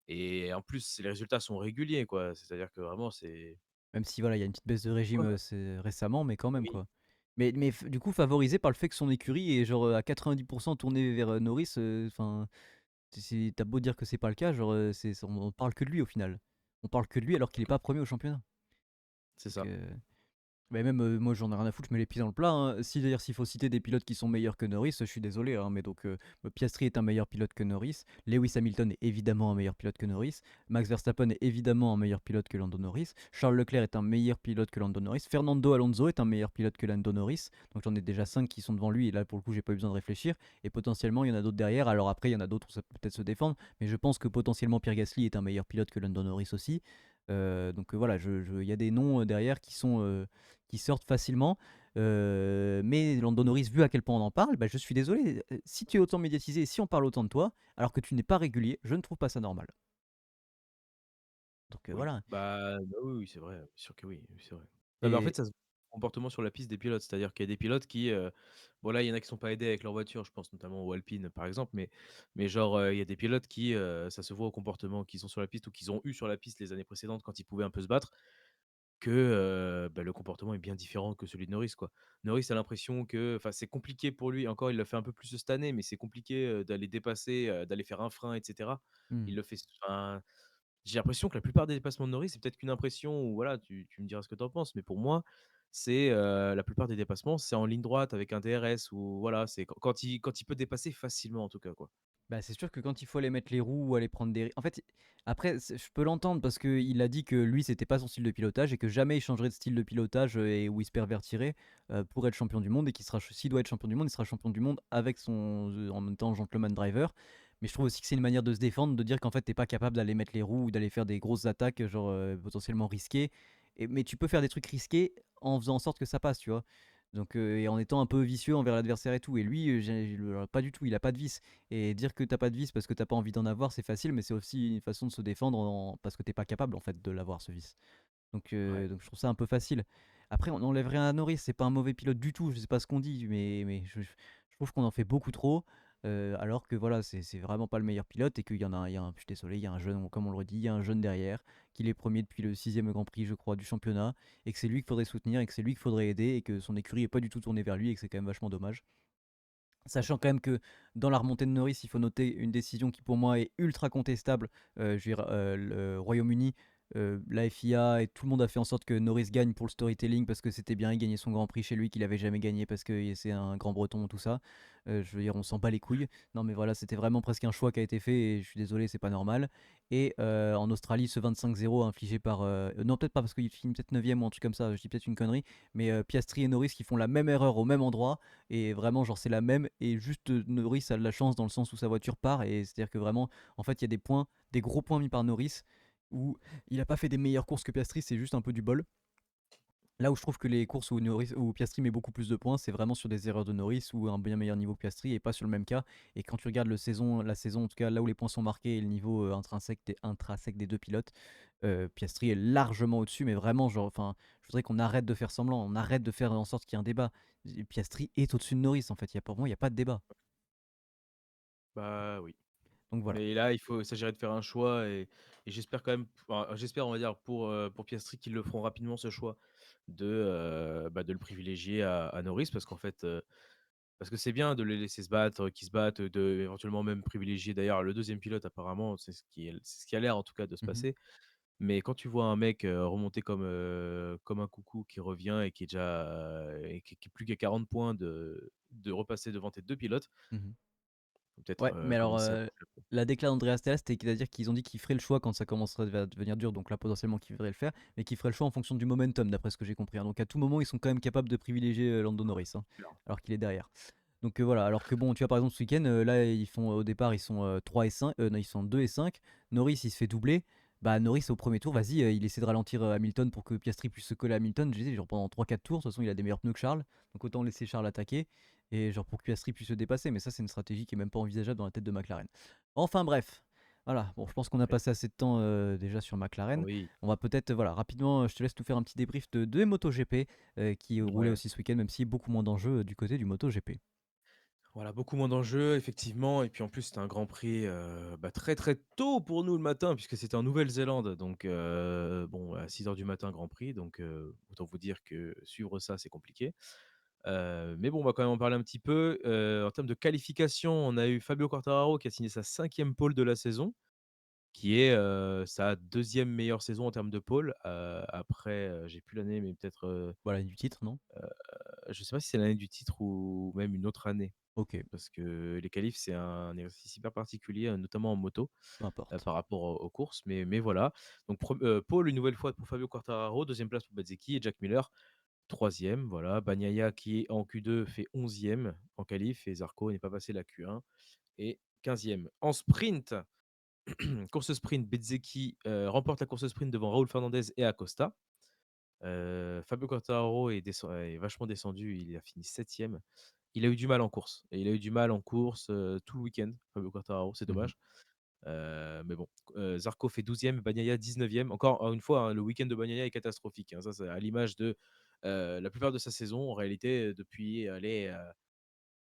et en plus, les résultats sont réguliers, quoi. C'est-à-dire que vraiment c'est Même si voilà, il y a une petite baisse de régime ouais, c'est récemment, mais quand même oui, quoi. Mais du coup, favorisé par le fait que son écurie est genre à 90% tournée vers Norris, enfin, t'as beau dire que c'est pas le cas, genre, on parle que de lui au final. On parle que de lui alors qu'il est pas premier au championnat. c'est Donc, ça. mais même moi j'en ai rien à foutre, je mets les pieds dans le plat, hein. Si d'ailleurs s'il faut citer des pilotes qui sont meilleurs que Norris, je suis désolé, hein, mais donc Piastri est un meilleur pilote que Norris, Lewis Hamilton est évidemment un meilleur pilote que Norris, Max Verstappen est évidemment un meilleur pilote que Lando Norris, Charles Leclerc est un meilleur pilote que Lando Norris, Fernando Alonso est un meilleur pilote que Lando Norris, donc j'en ai déjà 5 qui sont devant lui et là pour le coup j'ai pas eu besoin de réfléchir, et potentiellement il y en a d'autres derrière, alors après il y en a d'autres où ça peut peut-être se défendre, mais je pense que potentiellement Pierre Gasly est un meilleur pilote que Lando Norris aussi. Donc voilà, il y a des noms derrière qui sortent facilement. Mais Lando Norris, vu à quel point on en parle, bah, je suis désolé. Si tu es autant médiatisé et si on parle autant de toi, alors que tu n'es pas régulier, je ne trouve pas ça normal. Donc Oui, voilà. bah, oui, oui, c'est vrai, bien sûr que oui, oui, c'est vrai. Non, mais en Et fait, ça se voit au comportement sur la piste des pilotes, c'est-à-dire qu'il y a des pilotes qui, bon là, il y en a qui sont pas aidés avec leur voiture, je pense notamment aux Alpine, par exemple, mais genre, il y a des pilotes qui, ça se voit au comportement qu'ils ont sur la piste ou qu'ils ont eu sur la piste les années précédentes quand ils pouvaient un peu se battre, que, bah, le comportement est bien différent que celui de Norris, quoi. Norris a l'impression que enfin, c'est compliqué pour lui, encore il le fait un peu plus cette année, mais c'est compliqué, d'aller dépasser, d'aller faire un frein et cetera. hmm. Il le fait enfin j'ai l'impression que la plupart des dépassements de Norris, c'est peut-être qu'une impression ou voilà, tu me diras ce que tu en penses, mais pour moi, c'est, la plupart des dépassements, c'est en ligne droite avec un DRS ou voilà, c'est quand il peut dépasser facilement en tout cas, quoi. Bah, c'est sûr que quand il faut aller mettre les roues ou aller prendre des. En fait, après, je peux l'entendre parce qu'il a dit que lui, c'était pas son style de pilotage et que jamais il changerait de style de pilotage et où il se pervertirait pour être champion du monde et qu'il sera, s'il doit être champion du monde, il sera champion du monde avec son, en même temps, gentleman driver. Mais je trouve aussi que c'est une manière de se défendre, de dire qu'en fait, t'es pas capable d'aller mettre les roues ou d'aller faire des grosses attaques, genre potentiellement risquées. Mais tu peux faire des trucs risqués en faisant en sorte que ça passe, tu vois. Donc, et en étant un peu vicieux envers l'adversaire et tout. Et lui, pas du tout, il a pas de vice. Et dire que t'as pas de vice parce que t'as pas envie d'en avoir, c'est facile, mais c'est aussi une façon de se défendre parce que t'es pas capable en fait de l'avoir ce vice. Ouais. Donc je trouve ça un peu facile. Après, on n'enlève rien à Norris, c'est pas un mauvais pilote du tout, je sais pas ce qu'on dit, mais je trouve qu'on en fait beaucoup trop. Alors que voilà, c'est vraiment pas le meilleur pilote et qu'il y en a, je suis désolé, il y a un jeune, comme on le redit, il y a un jeune derrière, qu'il est premier depuis le sixième Grand Prix, je crois, du championnat, et que c'est lui qu'il faudrait soutenir et que c'est lui qu'il faudrait aider et que son écurie est pas du tout tournée vers lui et que c'est quand même vachement dommage. Sachant quand même que dans la remontée de Norris, il faut noter une décision qui pour moi est ultra contestable. Je veux dire, le Royaume-Uni, la FIA et tout le monde a fait en sorte que Norris gagne pour le storytelling parce que c'était bien, il gagnait son Grand Prix chez lui qu'il avait jamais gagné parce que c'est un grand breton, tout ça. Je veux dire, on s'en bat les couilles. Non mais voilà, c'était vraiment presque un choix qui a été fait et je suis désolé, c'est pas normal. Et en Australie, ce 25-0 infligé par... non, peut-être pas parce qu'il finit peut-être 9ème ou un truc comme ça, je dis peut-être une connerie, mais Piastri et Norris qui font la même erreur au même endroit et vraiment genre c'est la même et juste Norris a de la chance dans le sens où sa voiture part et c'est à dire que vraiment en fait il y a des points, des gros points mis par Norris où il a pas fait des meilleures courses que Piastri, c'est juste un peu du bol. Là où je trouve que les courses où, où Piastri met beaucoup plus de points, c'est vraiment sur des erreurs de Norris ou un bien meilleur niveau que Piastri et pas sur le même cas. Et quand tu regardes la saison, en tout cas là où les points sont marqués et le niveau intrinsèque des deux pilotes, Piastri est largement au-dessus, mais vraiment, genre, enfin, je voudrais qu'on arrête de faire semblant, on arrête de faire en sorte qu'il y ait un débat. Piastri est au-dessus de Norris, en fait, pour moi, il n'y a pas de débat. Bah, oui. Donc voilà. Mais là, il s'agirait de faire un choix et j'espère quand même enfin, j'espère, on va dire, pour Piastri qu'ils le feront rapidement ce choix bah, de le privilégier à Norris parce qu'en fait, parce que c'est bien de les laisser se battre, qu'ils se battent, de éventuellement même privilégier d'ailleurs le deuxième pilote apparemment, c'est ce qui a l'air en tout cas de se Mhm, passer. Mais quand tu vois un mec, remonter comme un coucou qui revient et qui est déjà, et qui est plus qu'à 40 points de repasser devant tes 2 pilotes, mhm. faut peut-être, Ouais, mais alors, commencer à pencher un peu. la déclat d'Andreas Stella, c'est-à-dire qu'ils ont dit qu'ils feraient le choix quand ça commencerait à devenir dur, donc là potentiellement qu'ils devraient le faire, mais qu'ils feraient le choix en fonction du momentum, d'après ce que j'ai compris, hein. Donc à tout moment, ils sont quand même capables de privilégier Lando Norris, hein, alors qu'il est derrière. Donc voilà, alors que bon, tu vois par exemple ce week-end, là ils font au départ ils sont 3 et 5, non ils sont 2 et 5, Norris il se fait doubler, bah Norris au premier tour, vas-y, il essaie de ralentir Hamilton pour que Piastri puisse se coller à Hamilton, j'ai dit genre pendant 3-4 tours, de toute façon il a des meilleurs pneus que Charles, donc autant laisser Charles attaquer, et genre pour que Piastri puisse se dépasser, mais ça c'est une stratégie qui est même pas envisageable dans la tête de McLaren. Enfin bref, Voilà, bon, je pense qu'on a Et passé assez de temps déjà sur McLaren. oui, On va peut-être, voilà, rapidement, je te laisse nous faire un petit débrief de MotoGP qui roulait ouais. aussi ce week-end, même si beaucoup moins d'enjeux du côté du MotoGP. Voilà, beaucoup moins d'enjeux, effectivement. Et puis en plus, c'était un Grand Prix très très tôt pour nous le matin, puisque c'était en Nouvelle-Zélande. Donc, bon, à 6 heures du matin, Grand Prix. Donc, autant vous dire que suivre ça, c'est compliqué. Mais bon, on va quand même en parler un petit peu. En termes de qualification, on a eu Fabio Quartararo qui a signé sa cinquième pole de la saison, qui est sa deuxième meilleure saison en termes de pole. Après, j'ai plus l'année, mais peut-être, Voilà, du titre, non? je sais pas si c'est l'année du titre ou même une autre année. Ok, Parce que les qualifs, c'est un exercice hyper particulier, notamment en moto, peu importe. par rapport aux courses. Mais voilà. Donc, pole une nouvelle fois pour Fabio Quartararo, deuxième place pour Bezzecchi et Jack Miller, troisième. Voilà. Bagnaia, qui est en Q2, fait 11e en qualif et Zarco n'est pas passé la Q1 et 15e. En sprint, course sprint, Bezzecchi remporte la course sprint devant Raúl Fernandez et Acosta. Fabio Quartararo est vachement descendu, il a fini septième. Il a eu du mal en course et il a eu du mal en course, tout le week-end, Fabio Quartararo, c'est Mhm. dommage. Mais bon, Zarco fait 12e, Bagnaia 19e. Encore une fois, hein, le week-end de Bagnaia est catastrophique, hein. Ça, c'est à l'image de, la plupart de sa saison. En réalité, depuis, allez,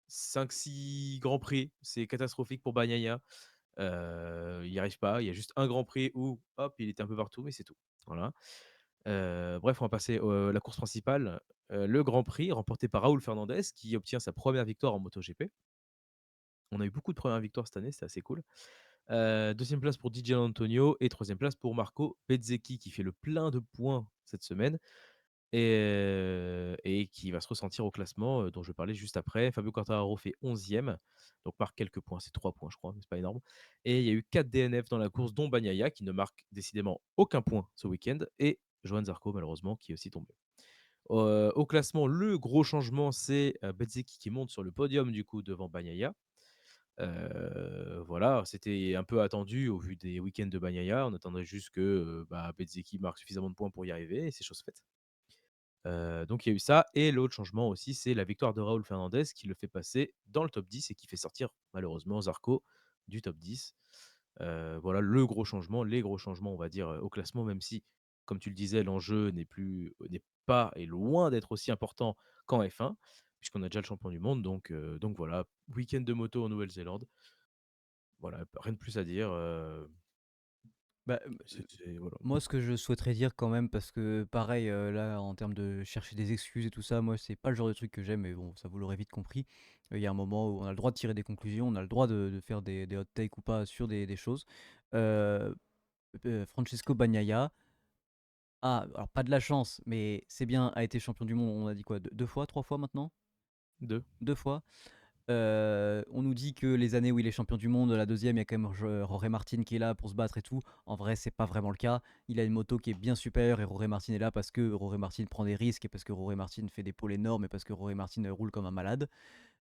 5-6 grands prix, c'est catastrophique pour Bagnaia. Il n'y arrive pas. Il y a juste un grand prix où, hop, il était un peu partout, mais c'est tout. Voilà. Bref, on va passer, la course principale, le Grand Prix remporté par Raúl Fernandez qui obtient sa première victoire en MotoGP. On a eu beaucoup de premières victoires cette année, c'est assez cool. 2e place pour Di Antonio et troisième place pour Marco Bezzecchi qui fait le plein de points cette semaine et qui va se ressentir au classement, dont je vais parler juste après. Fabio Quartararo fait 11e, donc marque quelques points, c'est 3 points je crois, mais c'est pas énorme. Et il y a eu 4 DNF dans la course, dont Bagnaia qui ne marque décidément aucun point ce week-end et Johan Zarco malheureusement qui est aussi tombé. Au classement, le gros changement, c'est, Bezzecchi qui monte sur le podium du coup devant Bagnaia. Voilà, c'était un peu attendu au vu des week-ends de Bagnaia. On attendait juste que, Bezzecchi marque suffisamment de points pour y arriver et c'est chose faite. Donc il y a eu ça et l'autre changement aussi, c'est la victoire de Raúl Fernandez qui le fait passer dans le top 10 et qui fait sortir malheureusement Zarco du top 10. Voilà le gros changement, les gros changements, on va dire, au classement, même si, comme tu le disais, l'enjeu n'est pas et loin d'être aussi important qu'en F1, puisqu'on a déjà le champion du monde. Donc voilà, week-end de moto en Nouvelle-Zélande. Voilà, rien de plus à dire. Bah, Voilà. moi, ce que je souhaiterais dire quand même, parce que pareil, là, en termes de chercher des excuses et tout ça, moi, c'est pas le genre de truc que j'aime, mais bon, ça vous l'aurez vite compris. Il y a un moment où on a le droit de tirer des conclusions, on a le droit de faire des hot takes ou pas sur des choses. Euh, Francesco Bagnaia a, alors pas de la chance, mais c'est bien, a été champion du monde, on a dit quoi, deux fois, trois fois maintenant? Deux. Deux fois. On nous dit que les années où il est champion du monde, la deuxième, il y a quand même Jorge Martin qui est là pour se battre et tout. En vrai, c'est pas vraiment le cas. Il a une moto qui est bien supérieure et Jorge Martin est là parce que Jorge Martin prend des risques et parce que Jorge Martin fait des pôles énormes et parce que Jorge Martin roule comme un malade.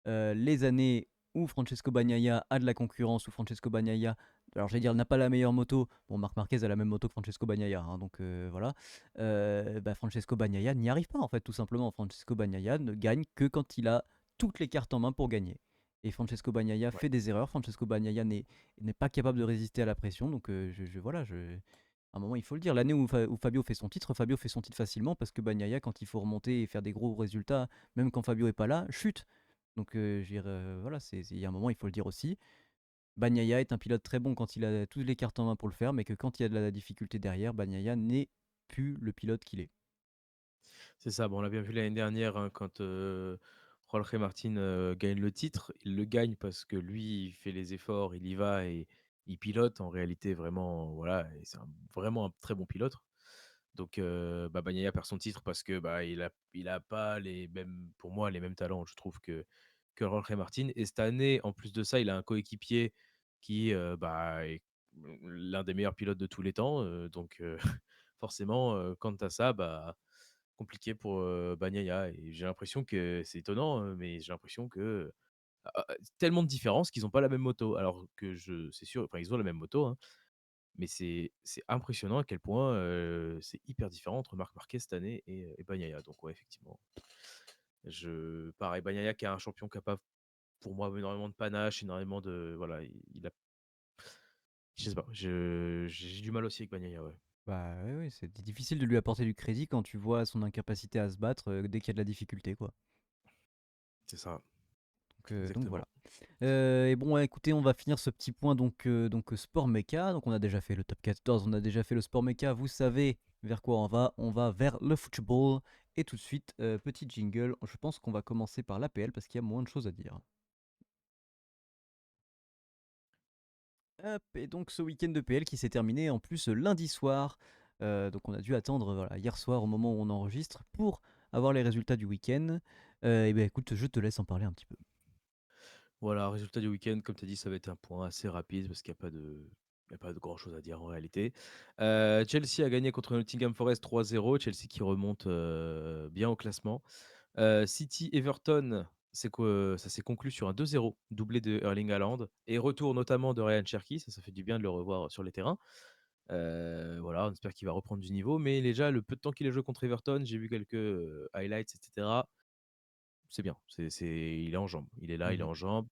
Les années où Francesco Bagnaia a de la concurrence, où Francesco Bagnaia, alors j'allais dire, n'a pas la meilleure moto. Bon, Marc Marquez a la même moto que Francesco Bagnaia, hein, donc voilà. Francesco Bagnaia n'y arrive pas en fait, tout simplement. Francesco Bagnaia ne gagne que quand il a toutes les cartes en main pour gagner. Et Francesco Bagnaia Ouais. fait des erreurs. Francesco Bagnaia n'est pas capable de résister à la pression. Donc à un moment, il faut le dire. L'année où Fabio fait son titre, Fabio fait son titre facilement parce que Bagnaia, quand il faut remonter et faire des gros résultats, même quand Fabio est pas là, chute. Donc, je veux dire, voilà, il y a un moment, il faut le dire aussi. Bagnaia est un pilote très bon quand il a toutes les cartes en main pour le faire, mais que quand il y a de la difficulté derrière, Bagnaia n'est plus le pilote qu'il est. C'est ça, bon, on l'a bien vu l'année dernière, hein, quand, Jorge Martin, gagne le titre. Il le gagne parce que lui, il fait les efforts, il y va et il pilote. En réalité, vraiment, voilà et c'est vraiment un très bon pilote. Donc Bagnaia perd son titre parce que, il a pas les mêmes pour moi, les mêmes talents, je trouve, que Jorge Martin et cette année, en plus de ça, il a un coéquipier qui, est l'un des meilleurs pilotes de tous les temps, forcément, quant à ça, compliqué pour, Bagnaia et j'ai l'impression que c'est étonnant, mais j'ai l'impression que, tellement de différences qu'ils ont pas la même moto. Alors que je c'est sûr, enfin, ils ont la même moto, hein, mais c'est impressionnant à quel point, c'est hyper différent entre Marc Marquez cette année et Bagnaia. Donc ouais, effectivement, pareil, Bagnaia qui est un champion qui a pas, pour moi, énormément de panache, énormément de voilà, il a Je sais pas, j'ai du mal aussi avec Bagnaia, ouais. Bah oui, oui, c'est difficile de lui apporter du crédit quand tu vois son incapacité à se battre dès qu'il y a de la difficulté, quoi. C'est ça, Donc exactement. voilà. Et bon, ouais, écoutez, on va finir ce petit point sport méca. Donc on a déjà fait le top 14, on a déjà fait le sport méca. Vous savez vers quoi on va? On va vers le football. Et tout de suite, petit jingle. Je pense qu'on va commencer par l'APL parce qu'il y a moins de choses à dire. Hop, et donc ce week-end de PL qui s'est terminé en plus lundi soir. Donc on a dû attendre voilà, hier soir au moment où on enregistre pour avoir les résultats du week-end. Et ben écoute, je te laisse en parler un petit peu. Voilà, résultat du week-end, comme tu as dit, ça va être un point assez rapide parce qu'il n'y a pas de, il y a pas de grand-chose à dire en réalité. Chelsea a gagné contre Nottingham Forest 3-0. Chelsea qui remonte bien au classement. City Everton, c'est quoi, ça s'est conclu sur un 2-0, doublé de Erling Haaland et retour notamment de Ryan Cherki. Ça fait du bien de le revoir sur les terrains. Voilà, on espère qu'il va reprendre du niveau. Mais déjà, le peu de temps qu'il a joué contre Everton, j'ai vu quelques highlights, etc. C'est bien. Il est en jambes. Il est là, il est Mhm. en jambes.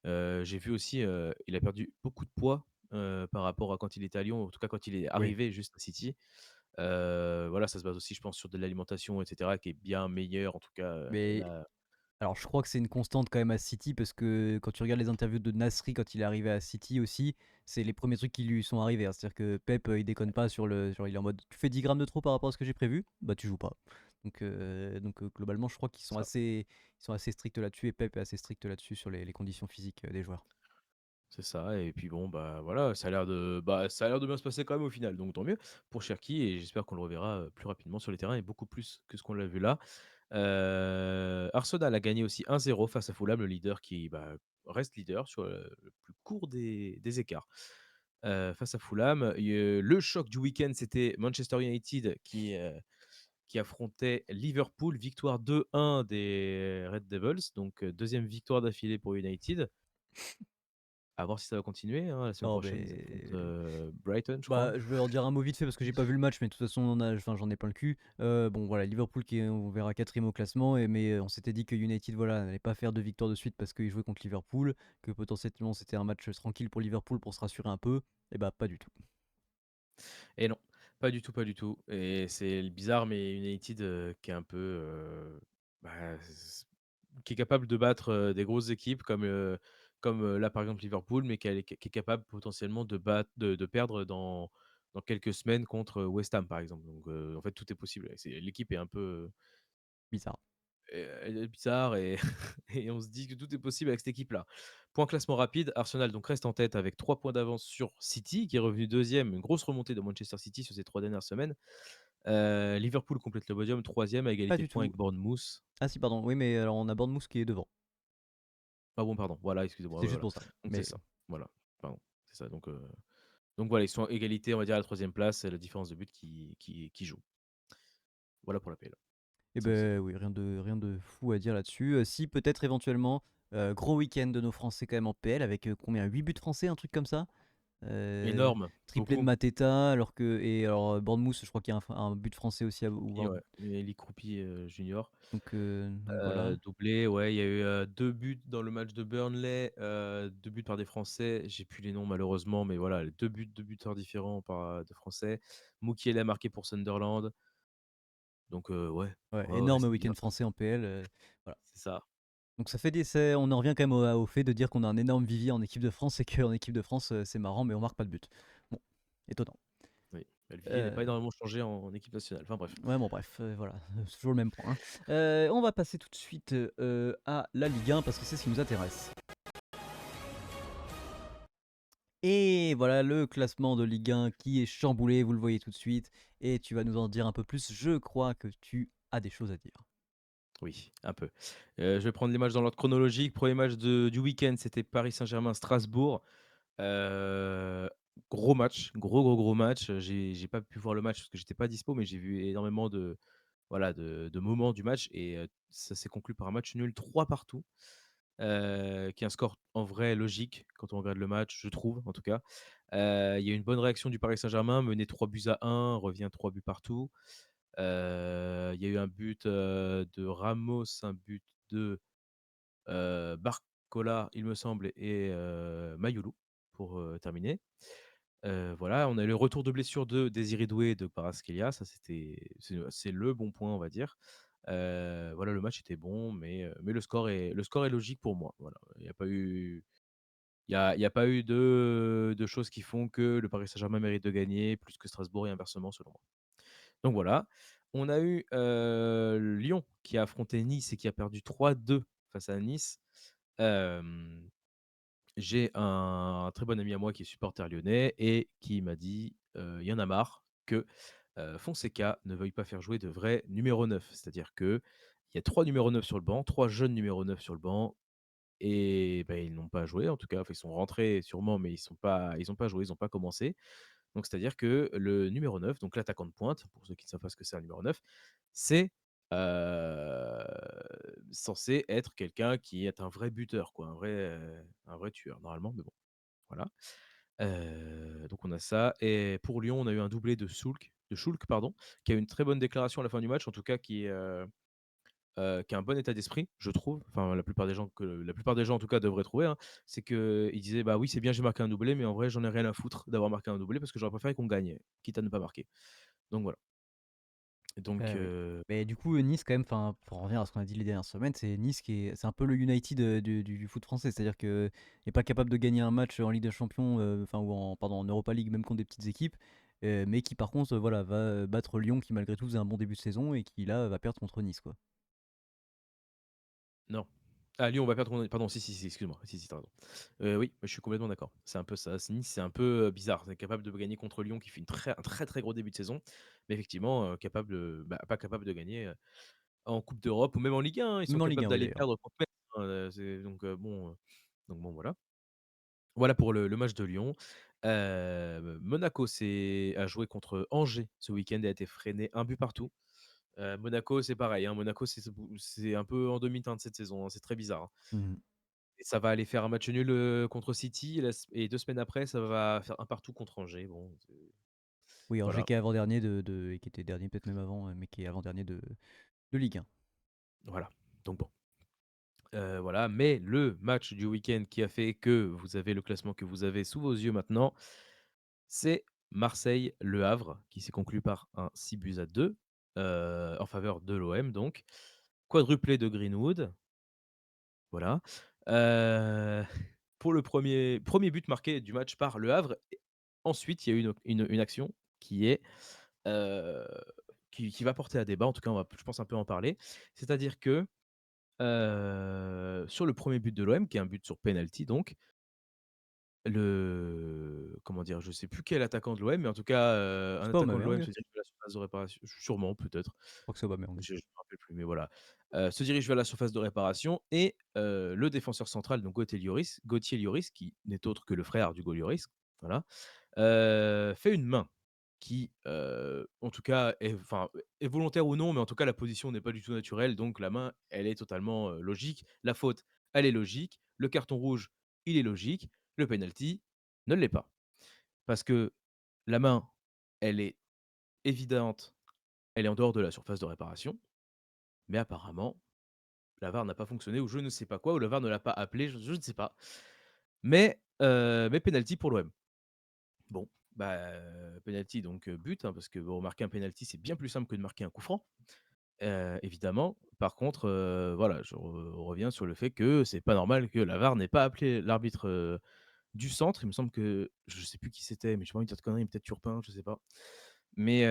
J'ai vu aussi, il a perdu beaucoup de poids, par rapport à quand il était à Lyon, en tout cas quand il est Oui. arrivé juste à City. Voilà, ça se base aussi, je pense, sur de l'alimentation et cetera, qui est bien meilleure, en tout cas, Mais là. alors, je crois que c'est une constante quand même à City parce que quand tu regardes les interviews de Nasri quand il est arrivé à City aussi, c'est les premiers trucs qui lui sont arrivés, hein. C'est-à-dire que Pep, il déconne pas il est en mode tu fais 10 grammes de trop par rapport à ce que j'ai prévu, bah tu joues pas. Globalement, je crois qu'ils sont Ça, assez stricts là-dessus et Pep est assez strict là-dessus sur les conditions physiques des joueurs. c'est ça et puis bon, bah, voilà, ça a l'air de bien se passer quand même au final, donc tant mieux pour Cherki et j'espère qu'on le reverra, plus rapidement sur les terrains et beaucoup plus que ce qu'on l'a vu là. Arsenal a gagné aussi 1-0 face à Fulham, le leader qui, bah, reste leader sur, le plus court des écarts. Face à Fulham, le choc du week-end, c'était Manchester United qui affrontait Liverpool. Victoire 2-1 des Red Devils, donc 2e victoire d'affilée pour United. À voir si ça va continuer, hein. La semaine Non, prochaine, ils affrontent, mais Brighton, je crois. bah, je vais en dire un mot vite fait parce que j'ai pas vu le match, mais de toute façon, j'en ai plein le cul. Bon, voilà, Liverpool qui est, on verra quatrième au classement, mais on s'était dit que United, voilà, n'allait pas faire 2 victoires de suite parce qu'ils jouaient contre Liverpool, que potentiellement c'était un match tranquille pour Liverpool pour se rassurer un peu. Et bah, pas du tout. Et non, pas du tout, pas du tout. Et c'est bizarre, mais United, qui est un peu, bah, qui est capable de battre, des grosses équipes comme là, par exemple, Liverpool, mais qui est capable potentiellement de perdre dans quelques semaines contre West Ham, par exemple. Donc, en fait, tout est possible. L'équipe est un peu, Bizarre. elle est bizarre et et on se dit que tout est possible avec cette équipe-là. Point classement rapide, Arsenal donc reste en tête avec 3 points d'avance sur City, qui est revenu deuxième. Une grosse remontée de Manchester City sur ces 3 dernières semaines. Liverpool complète le podium, troisième à Pas égalité de du points tout. avec Bournemouth. Ah si, pardon. Oui, mais alors on a Bournemouth qui est devant. Ah bon, pardon, voilà, excusez-moi, C'est ouais, juste voilà. pour ça. Donc c'est Mais ça, voilà, pardon, c'est ça. Donc voilà, ils sont à égalité, on va dire, à la troisième place, c'est la différence de but qui joue. Voilà pour la PL. eh Ça aussi. ben oui, rien de fou à dire là-dessus. Si peut-être éventuellement gros week-end de nos Français quand même en PL avec combien 8 buts français, un truc comme ça. Euh, Énorme, Triplé de beaucoup. Mateta, alors Bournemouth, je crois qu'il y a un but français aussi à Kroupi, voir. ouais, Eli Kroupi, junior. Donc voilà. Doublé, ouais, il y a eu, 2 buts dans le match de Burnley, 2 buts par des Français. J'ai plus les noms malheureusement, mais voilà, les 2 buts, 2 buteurs différents de Français. Mukiele a marqué pour Sunderland. Donc ouais, Ouais, ouais, ouais, énorme c'est bien. week-end français en PL. Voilà. C'est ça. Donc ça fait on en revient quand même au fait de dire qu'on a un énorme vivier en équipe de France et qu'en équipe de France, c'est marrant, mais on marque pas de but. Bon, étonnant. Oui. Bah, le vivier n'a pas Euh, énormément changé en équipe nationale. Enfin bref. Ouais, bon, bref, voilà, c'est toujours le même point, hein. On va passer tout de suite à la Ligue 1 parce que c'est ce qui nous intéresse. Et voilà le classement de Ligue 1 qui est chamboulé, vous le voyez tout de suite. Et tu vas nous en dire un peu plus. Je crois que tu as des choses à dire. Oui, un peu. Je vais prendre les matchs dans l'ordre chronologique. Premier match du week-end, c'était Paris Saint-Germain-Strasbourg. Heu, Gros match, gros match. J'ai pas pu voir le match parce que j'étais pas dispo, mais j'ai vu énormément de moments du match et ça s'est conclu par un match nul 3 partout, qui est un score en vrai logique quand on regarde le match, je trouve en tout cas. Il y a eu une bonne réaction du Paris Saint-Germain, mené 3-1, revient 3 buts partout. Il y a eu un but, de Ramos, un but de, Barcola, il me semble et Mayulu pour, terminer. Voilà, on a eu le retour de blessure de Désiré Doué et de Kvaratskhelia, ça c'est le bon point, on va dire. Voilà, le match était bon, mais le score est logique pour moi. Voilà, il y a pas eu de choses qui font que le Paris Saint-Germain mérite de gagner plus que Strasbourg et inversement selon moi. Donc voilà. On a eu, Lyon qui a affronté Nice et qui a perdu 3-2 face à Nice. Hem, j'ai un très bon ami à moi qui est supporter lyonnais et qui m'a dit, il y en a marre que, Fonseca ne veuille pas faire jouer de vrais numéro 9. C'est-à-dire qu'il y a 3 numéros 9 sur le banc, 3 jeunes numéros 9 sur le banc et bah, ils n'ont pas joué en tout cas. Enfin, ils sont rentrés sûrement, mais ils ont pas joué, ils ont pas commencé. Donc c'est-à-dire que le numéro 9, donc l'attaquant de pointe, pour ceux qui ne savent pas ce que c'est un numéro 9, c'est, heu, censé être quelqu'un qui est un vrai buteur quoi, un vrai tueur normalement, mais bon, voilà. Donc on a ça et pour Lyon, on a eu un doublé de Schulk pardon, qui a eu une très bonne déclaration à la fin du match, en tout cas qui a un bon état d'esprit, je trouve. Enfin, la plupart des gens, en tout cas, devraient trouver, hein. C'est qu'il disait: «Bah oui, c'est bien, j'ai marqué un doublé, mais en vrai, j'en ai rien à foutre d'avoir marqué un doublé parce que j'aurais préféré qu'on gagne, quitte à ne pas marquer». Donc voilà. Donc Bah oui. Mais du coup, Nice, quand même, enfin, pour en revenir à ce qu'on a dit les dernières semaines, c'est Nice c'est un peu le United du foot français. C'est-à-dire qu'il n'est pas capable de gagner un match en Ligue des Champions, enfin, ou pardon, en Europa League, même contre des petites équipes, mais qui par contre, voilà, va battre Lyon, qui malgré tout faisait un bon début de saison et qui là va perdre contre Nice, quoi. non. Ah Lyon, on va perdre contre pardon, si, excuse-moi. Si, tu as raison. Oui, je suis complètement d'accord. C'est un peu ça. Nice, c'est un peu, bizarre. C'est capable de gagner contre Lyon qui fait un très, très gros début de saison, mais effectivement, pas capable de gagner, en coupe d'Europe ou même en Ligue 1, hein. Ils sont Même en Ligue capables 1, oui, d'aller d'ailleurs. perdre contre Metz, hein, donc bon, voilà. Voilà pour le match de Lyon. Monaco a joué contre Angers ce week-end et a été freiné un but partout. Monaco, c'est pareil, hein, Monaco, c'est un peu en demi-teinte cette saison, hein, c'est très bizarre, hein. Mhm. Et ça va aller faire un match nul, contre City et 2 semaines après, ça va faire un partout contre Angers. Bon, Oui, Angers voilà, qui est avant-dernier et qui était dernier peut-être même avant, mais qui est avant-dernier de Ligue 1. voilà, donc bon, voilà. Mais le match du week-end qui a fait que vous avez le classement que vous avez sous vos yeux maintenant, c'est Marseille-Le Havre qui s'est conclu par un 6-2 en faveur de l'OM donc. Quadruplé de Greenwood, voilà. Heu, pour le premier but marqué du match par Le Havre. Et ensuite, il y a eu une action qui est, heu, qui va porter à débat. En tout cas, on va, je pense, un peu en parler. C'est-à-dire que, sur le premier but de l'OM, qui est un but sur penalty donc, comment dire? Je sais plus quel attaquant de l'OM, mais en tout cas, C'est un pas attaquant de Aubameyang? l'OM Je se dirige vers la surface de réparation, sûrement, peut-être, crois que c'est Aubameyang. je me rappelle plus, mais voilà. Se dirige vers la surface de réparation et le défenseur central, donc Gauthier Lloris, qui n'est autre que le frère d'Hugo Lloris, voilà, fait une main qui, en tout cas est volontaire ou non, mais en tout cas la position n'est pas du tout naturelle, donc la main, elle est totalement, logique. La faute, elle est logique. Le carton rouge, il est logique. Le penalty ne l'est pas. Parce que la main, elle est évidente, elle est en dehors de la surface de réparation, mais apparemment, la VAR n'a pas fonctionné ou je ne sais pas quoi, ou la VAR ne l'a pas appelé, je ne sais pas. Mais penalty pour l'OM. Bon, bah, penalty donc but, hein, parce que bon, marquer un penalty, c'est bien plus simple que de marquer un coup franc, évidemment. Par contre, voilà, on revient sur le fait que c'est pas normal que la VAR n'ait pas appelé l'arbitre, du centre. Il me semble que je sais plus qui c'était, mais j'ai pas envie de dire de conneries, peut-être Turpin, je sais pas. Mais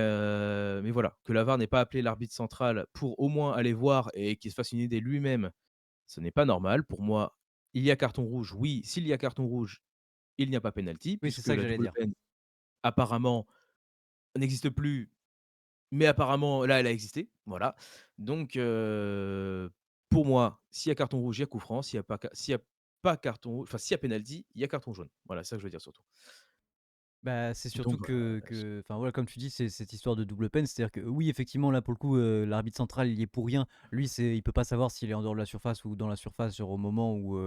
voilà, que la VAR n'ait pas appelé l'arbitre central pour au moins aller voir et qu'il se fasse une idée lui-même, ce n'est pas normal. Pour moi, il y a carton rouge, oui. S'il y a carton rouge, il n'y a pas pénalty Oui, c'est puisque ça que la j'allais double dire. peine, apparemment, n'existe plus, mais apparemment, là, elle a existé. Voilà. Donc, pour moi, s'il y a carton rouge, il y a coup franc. S'il y a pas carton rouge, enfin, s'il y a pénalty, il y a carton jaune. Voilà, c'est ça que je veux dire surtout. Bah, c'est surtout Donc voilà, enfin voilà, comme tu dis, c'est cette histoire de double peine. C'est-à-dire que oui, effectivement, là pour le coup, l'arbitre central, il y est pour rien. Lui, il peut pas savoir s'il est en dehors de la surface ou dans la surface, genre au moment où,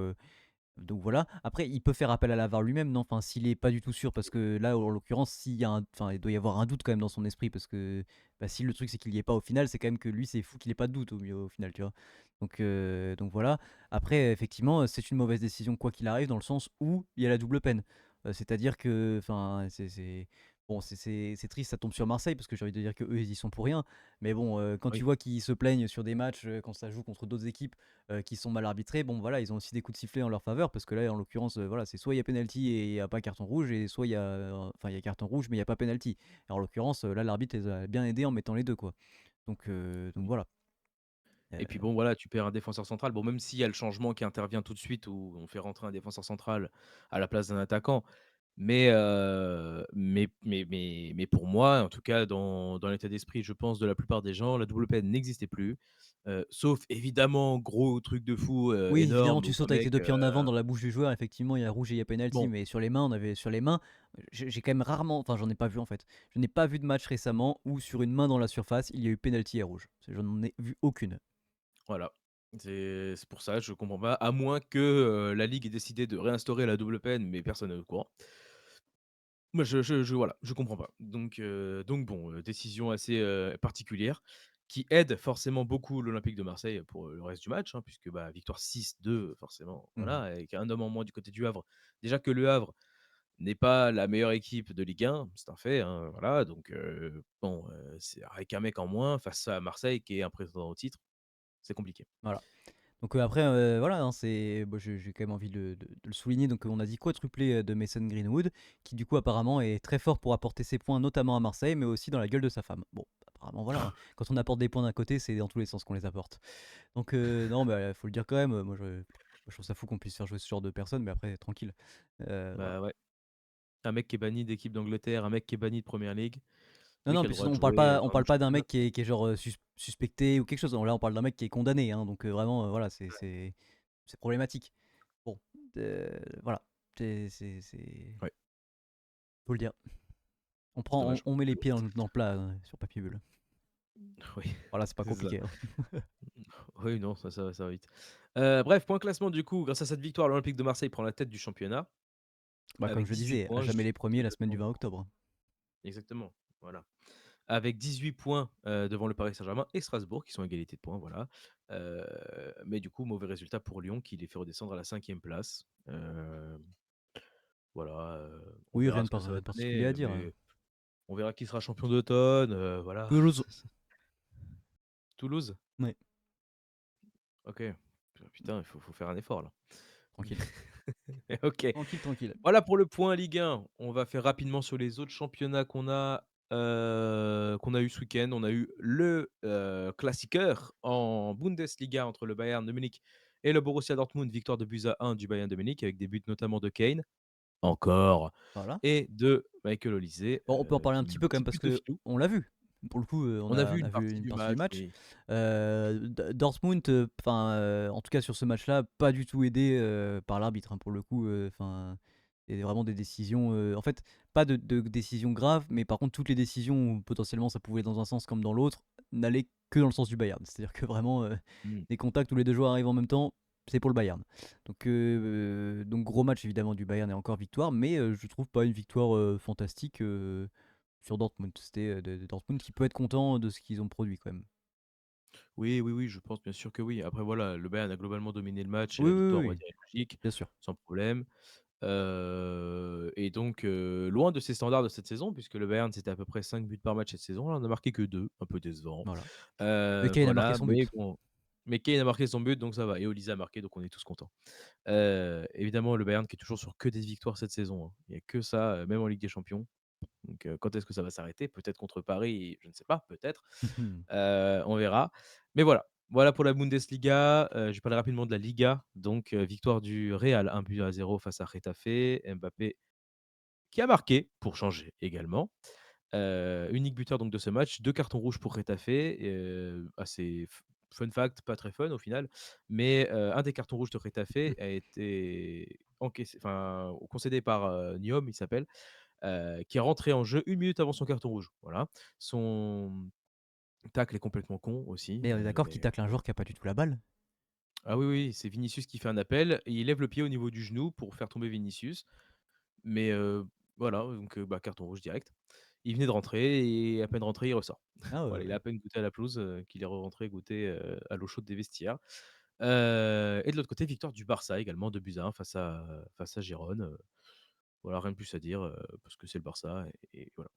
donc voilà. Après, il peut faire appel à la VAR lui-même, non? Enfin, s'il est pas du tout sûr, parce que là, en l'occurrence, enfin, il doit y avoir un doute quand même dans son esprit, parce que bah, si le truc c'est qu'il y est pas au final, c'est quand même que lui, c'est fou qu'il ait pas de doute au final, tu vois. Donc voilà. Après, effectivement, c'est une mauvaise décision quoi qu'il arrive, dans le sens où il y a la double peine. C'est-à-dire que, enfin, c'est bon, c'est triste, ça tombe sur Marseille parce que j'ai envie de dire qu'eux, ils y sont pour rien. Mais bon, quand tu Oui, vois qu'ils se plaignent sur des matchs, quand ça joue contre d'autres équipes, qui sont mal arbitrées, bon voilà, ils ont aussi des coups de sifflet en leur faveur parce que là, en l'occurrence, voilà, c'est soit il y a penalty et il y a pas carton rouge et soit il y a, enfin, il y a carton rouge mais il y a pas penalty. En l'occurrence, là, l'arbitre les a bien aidés en mettant les 2 quoi. Donc oui. voilà. Et puis Heu, bon, voilà, tu perds un défenseur central. Bon, même s'il y a le changement qui intervient tout de suite où on fait rentrer un défenseur central à la place d'un attaquant, mais pour moi, en tout cas dans l'état d'esprit, je pense, de la plupart des gens, la double peine n'existait plus, sauf évidemment gros truc de fou, oui, évidemment, énorme tu où un sautes avec les mec, 2 pieds en avant dans la bouche du joueur, effectivement, il y a rouge et il y a penalty, bon, mais sur les mains, j'ai quand même rarement, enfin, j'en ai pas vu en fait. Je n'ai pas vu de match récemment où sur une main dans la surface, il y a eu penalty et rouge. J'en ai vu aucune. voilà. C'est pour ça, je comprends pas, à moins que, la ligue ait décidé de réinstaurer la double peine, mais personne n'est au courant. Moi, je voilà, je comprends pas. Donc bon, décision assez, particulière qui aide forcément beaucoup l'Olympique de Marseille pour, le reste du match, hein, puisque, bah, victoire 6-2 forcément, Mmh. voilà, avec un homme en moins du côté du Havre. Déjà que le Havre n'est pas la meilleure équipe de Ligue 1, c'est un fait, hein, voilà, donc bon, c'est avec un mec en moins face à Marseille qui est un prétendant au titre, c'est compliqué. Voilà. Donc après, voilà, hein, c'est bon, j'ai quand même envie de le souligner. Donc on a dit quadruplé de Mason Greenwood, qui du coup apparemment est très fort pour apporter ses points, notamment à Marseille, mais aussi dans la gueule de sa femme. Bon, apparemment voilà, hein, quand on apporte des points d'un côté, c'est dans tous les sens qu'on les apporte. Donc non, bah, faut le dire quand même, moi je trouve ça fou qu'on puisse faire jouer ce genre de personnes, mais après tranquille. Voilà. Bah, ouais, un mec qui est banni d'équipe d'Angleterre, un mec qui est banni de Première Ligue, Non, mais non, qui a le puis droit sinon de jouer on dans le parle pas d'un championnat. mec qui est genre, suspecté ou quelque chose. Là, on parle d'un mec qui est condamné, hein, donc vraiment, voilà, c'est problématique. Bon, voilà, c'est Ouais, faut le dire. c'est dommage. On met les pieds dans le plat, sur Papier Bulle. Oui, Voilà, c'est pas c'est ça. compliqué, hein. Oui, non, ça va vite. Bref, point classement du coup, grâce à cette victoire, l'Olympique de Marseille prend la tête du championnat Bah, comme avec je 18 disais, à points jamais les juste premiers la semaine du devant 20 octobre. exactement, voilà. Avec 18 points, devant le Paris Saint-Germain et Strasbourg qui sont à égalité de points, voilà. Heu, mais du coup, mauvais résultat pour Lyon qui les fait redescendre à la 5e place. Voilà, on Oui, verra ce que ça rien va de particulier à donner, dire, mais on verra qui sera champion d'automne, voilà. Toulouse. Toulouse? Ouais, OK. Putain, il faut faire un effort là. tranquille. OK. Tranquille, tranquille. Voilà pour le point Ligue 1. On va faire rapidement sur les autres championnats qu'on a eu ce week-end. On a eu le, Klassiker en Bundesliga entre le Bayern de Munich et le Borussia Dortmund. Victoire de buts à 1 du Bayern de Munich avec des buts notamment de Kane, encore, Voilà. et de Michael Olise, Bon, on peut en parler un qui met petit un peu quand petit même parce but de que filou. on l'a vu. Pour le coup, On a vu on une a vu partie une du partie du match, match. oui. Dortmund, enfin, en tout cas sur ce match-là, pas du tout aidé, par l'arbitre, hein, pour le coup, enfin, il y a vraiment des décisions, en fait, pas de décisions graves, mais par contre toutes les décisions où potentiellement ça pouvait aller dans un sens comme dans l'autre, n'allaient que dans le sens du Bayern. C'est-à-dire que vraiment, Mmh. les contacts où les 2 joueurs arrivent en même temps, c'est pour le Bayern. Donc gros match évidemment du Bayern et encore victoire, mais je trouve pas une victoire, fantastique, sur Dortmund. C'était, de Dortmund qui peut être content de ce qu'ils ont produit quand même. Oui, oui, oui, je pense bien sûr que oui. Après voilà, le Bayern a globalement dominé le match et Oui, la oui, victoire, oui, on va oui, dire, est logique, bien sûr. sans problème. Et donc, loin de ses standards de cette saison, puisque le Bayern, c'était à peu près 5 buts par match cette saison. Là, on a marqué que 2, un peu décevant. Voilà. Mais Kane a marqué Voilà, son mais but. bon, mais Kane a marqué son but, donc ça va, et Olise a marqué, donc on est tous contents. Évidemment, le Bayern qui est toujours sur que des victoires cette saison, hein. Il y a que ça, même en Ligue des Champions. Donc, quand est-ce que ça va s'arrêter? Peut-être contre Paris, je ne sais pas, peut-être. On verra. Mais voilà. Voilà pour la Bundesliga. Je vais parler rapidement de la Liga. Donc, victoire du Real, 1-0 face à Getafe. Mbappé qui a marqué, pour changer également. Unique buteur donc de ce match, 2 cartons rouges pour Getafe, assez fun fact, pas très fun au final, mais un des cartons rouges de Getafe a été encaissé, enfin concédé par, Nyom, il s'appelle, qui est rentré en jeu 1 minute avant son carton rouge. Voilà. Son tacle est complètement con aussi, Mais on est d'accord qu'il mais tacle un joueur qui a pas du tout la balle? ah oui, oui, c'est Vinicius qui fait un appel et il lève le pied au niveau du genou pour faire tomber Vinicius, mais voilà, donc bah, carton rouge direct. Il venait de rentrer et à peine rentré, il ressort. Ah ouais, Voilà, il ouais. a à peine goûté à la pelouse, qu'il est rentré goûter, à l'eau chaude des vestiaires. Et de l'autre côté, victoire du Barça également 2-1 face à Gérone, Voilà, rien de plus à dire, parce que c'est le Barça et voilà.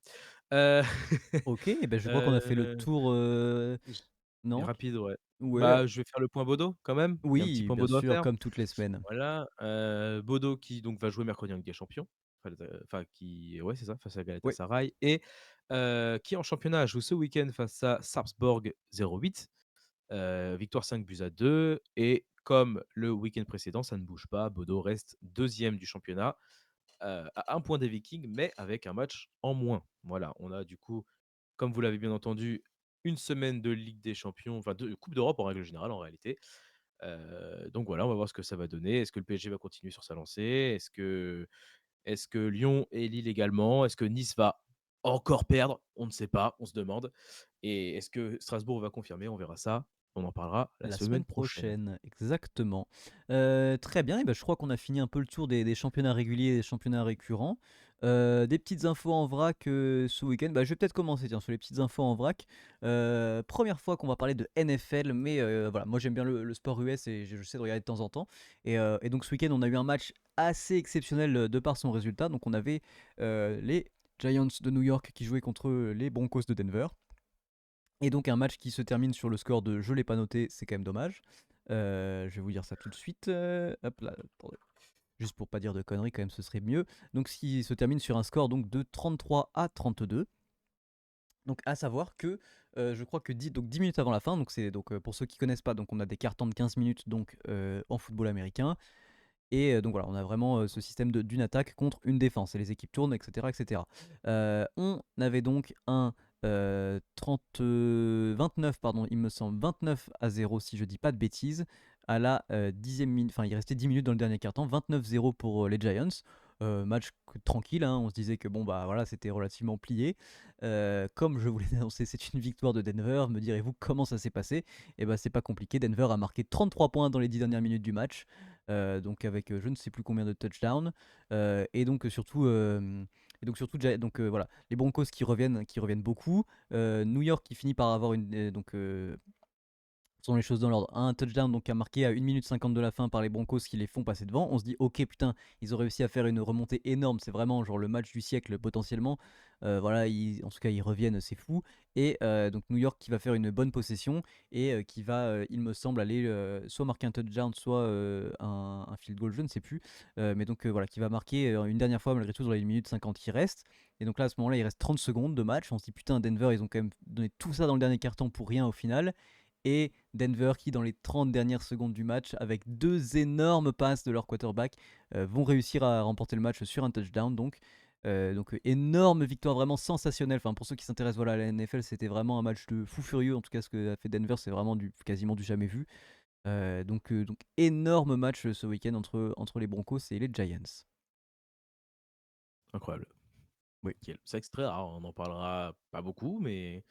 Heu, OK, et ben je crois qu'on a fait le heu, tour, j et non? rapide, ouais. Ouais, Bah, je vais faire le point Bodo quand même. Il y a un petit oui, point bien Bodo à sûr, faire. comme toutes les semaines. Voilà, Bodo qui donc va jouer mercredi en Ligue des Champions, enfin qui ouais, c'est ça, face à Oui, Galatasaray et qui en championnat joue ce week-end face à Sarpsborg 0-8, victoire 5-2 et comme le week-end précédent, ça ne bouge pas. Bodo reste deuxième du championnat, à 1 point des Vikings, mais avec un match en moins. Voilà, on a du coup, comme vous l'avez bien entendu, une semaine de Ligue des Champions, enfin de Coupe d'Europe en règle générale en réalité. Donc voilà, on va voir ce que ça va donner. Est-ce que le PSG va continuer sur sa lancée? Est-ce que Lyon et Lille également? Est-ce que Nice va encore perdre? On ne sait pas, on se demande. Et est-ce que Strasbourg va confirmer? On verra ça. On en parlera la la semaine semaine prochaine. prochaine, exactement. Très bien, et ben je crois qu'on a fini un peu le tour des championnats réguliers et des championnats récurrents. Des petites infos en vrac, ce week-end. Bah, je vais peut-être commencer, tiens, sur les petites infos en vrac. Première fois qu'on va parler de NFL, mais voilà, moi j'aime bien le sport US et je sais de regarder de temps en temps. Et donc ce week-end, on a eu un match assez exceptionnel, de par son résultat. Donc on avait les Giants de New York qui jouaient contre les Broncos de Denver. Et donc un match qui se termine sur le score de je l'ai pas noté, c'est quand même dommage. Je vais vous dire ça tout de suite. Hop là, attendez. Juste pour pas dire de conneries, quand même, ce serait mieux. Donc, ce qui se termine sur un score donc de 33-32. Donc, à savoir que je crois que 10 minutes avant la fin, donc c'est donc pour ceux qui connaissent pas, donc on a des cartons de 15 minutes donc en football américain. Et donc voilà, on a vraiment ce système d'une attaque contre une défense, et les équipes tournent, etc. etc. On avait donc un 29, pardon, il me semble 29-0 si je dis pas de bêtises, à la 10e minute, enfin il restait 10 minutes dans le dernier quart-temps, 29-0 pour les Giants. Match tranquille, hein, on se disait que bon bah voilà, c'était relativement plié. Comme je vous l'ai annoncé, c'est une victoire de Denver. Me direz-vous comment ça s'est passé? Et bah c'est pas compliqué, Denver a marqué 33 points dans les 10 dernières minutes du match, donc avec je ne sais plus combien de touchdowns, donc voilà, les Broncos qui reviennent beaucoup, New York qui finit par avoir faisons les choses dans l'ordre. Un touchdown donc a marqué à 1 minute 50 de la fin par les Broncos qui les font passer devant. On se dit ok putain, ils ont réussi à faire une remontée énorme, c'est vraiment genre le match du siècle potentiellement. Voilà, en tout cas ils reviennent, c'est fou. Et donc New York qui va faire une bonne possession et qui va, il me semble, aller soit marquer un touchdown, soit un field goal, je ne sais plus. Mais donc voilà, qui va marquer une dernière fois malgré tout dans les 1 minute 50 qui reste. Et donc là à ce moment-là il reste 30 secondes de match. On se dit putain, Denver ils ont quand même donné tout ça dans le dernier quart-temps pour rien au final. Et Denver qui, dans les 30 dernières secondes du match, avec deux énormes passes de leur quarterback, vont réussir à remporter le match sur un touchdown. Donc énorme victoire, vraiment sensationnelle. Enfin, pour ceux qui s'intéressent voilà, à la NFL, c'était vraiment un match de fou furieux. En tout cas, ce que a fait Denver, c'est vraiment quasiment du jamais vu. Donc énorme match ce week-end entre les Broncos et les Giants. Incroyable. Oui. Nickel. C'est vrai que c'est très rare, on en parlera pas beaucoup, mais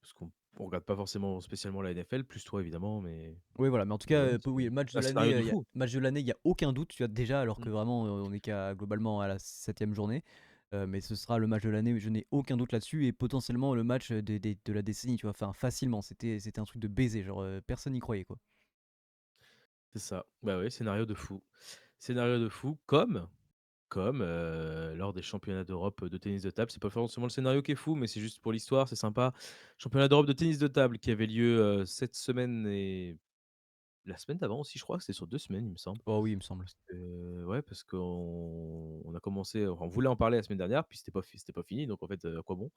parce qu'on regarde pas forcément spécialement la NFL, plus toi évidemment, Oui, voilà, mais en tout mais cas, ouais, oui, c'est le match de un l'année, scénario de il y a fou. match de l'année, il y a aucun doute, tu vois, déjà, alors que Mmh. vraiment, on est globalement à la 7e journée. Mais ce sera le match de l'année, je n'ai aucun doute là-dessus, et potentiellement le match de la décennie, tu vois, enfin facilement, c'était un truc de baiser, genre personne n'y croyait, quoi. C'est ça. Bah, ouais, scénario de fou. Scénario de fou comme, lors des championnats d'Europe de tennis de table. C'est pas forcément le scénario qui est fou, mais c'est juste pour l'histoire, c'est sympa. Championnat d'Europe de tennis de table qui avait lieu, cette semaine et la semaine d'avant aussi, je crois que c'était sur 2 semaines, il me semble. Oh oui, il me semble. Ouais, parce qu'on a commencé enfin, on voulait en parler la semaine dernière, puis c'était pas fini, donc en fait, à quoi bon?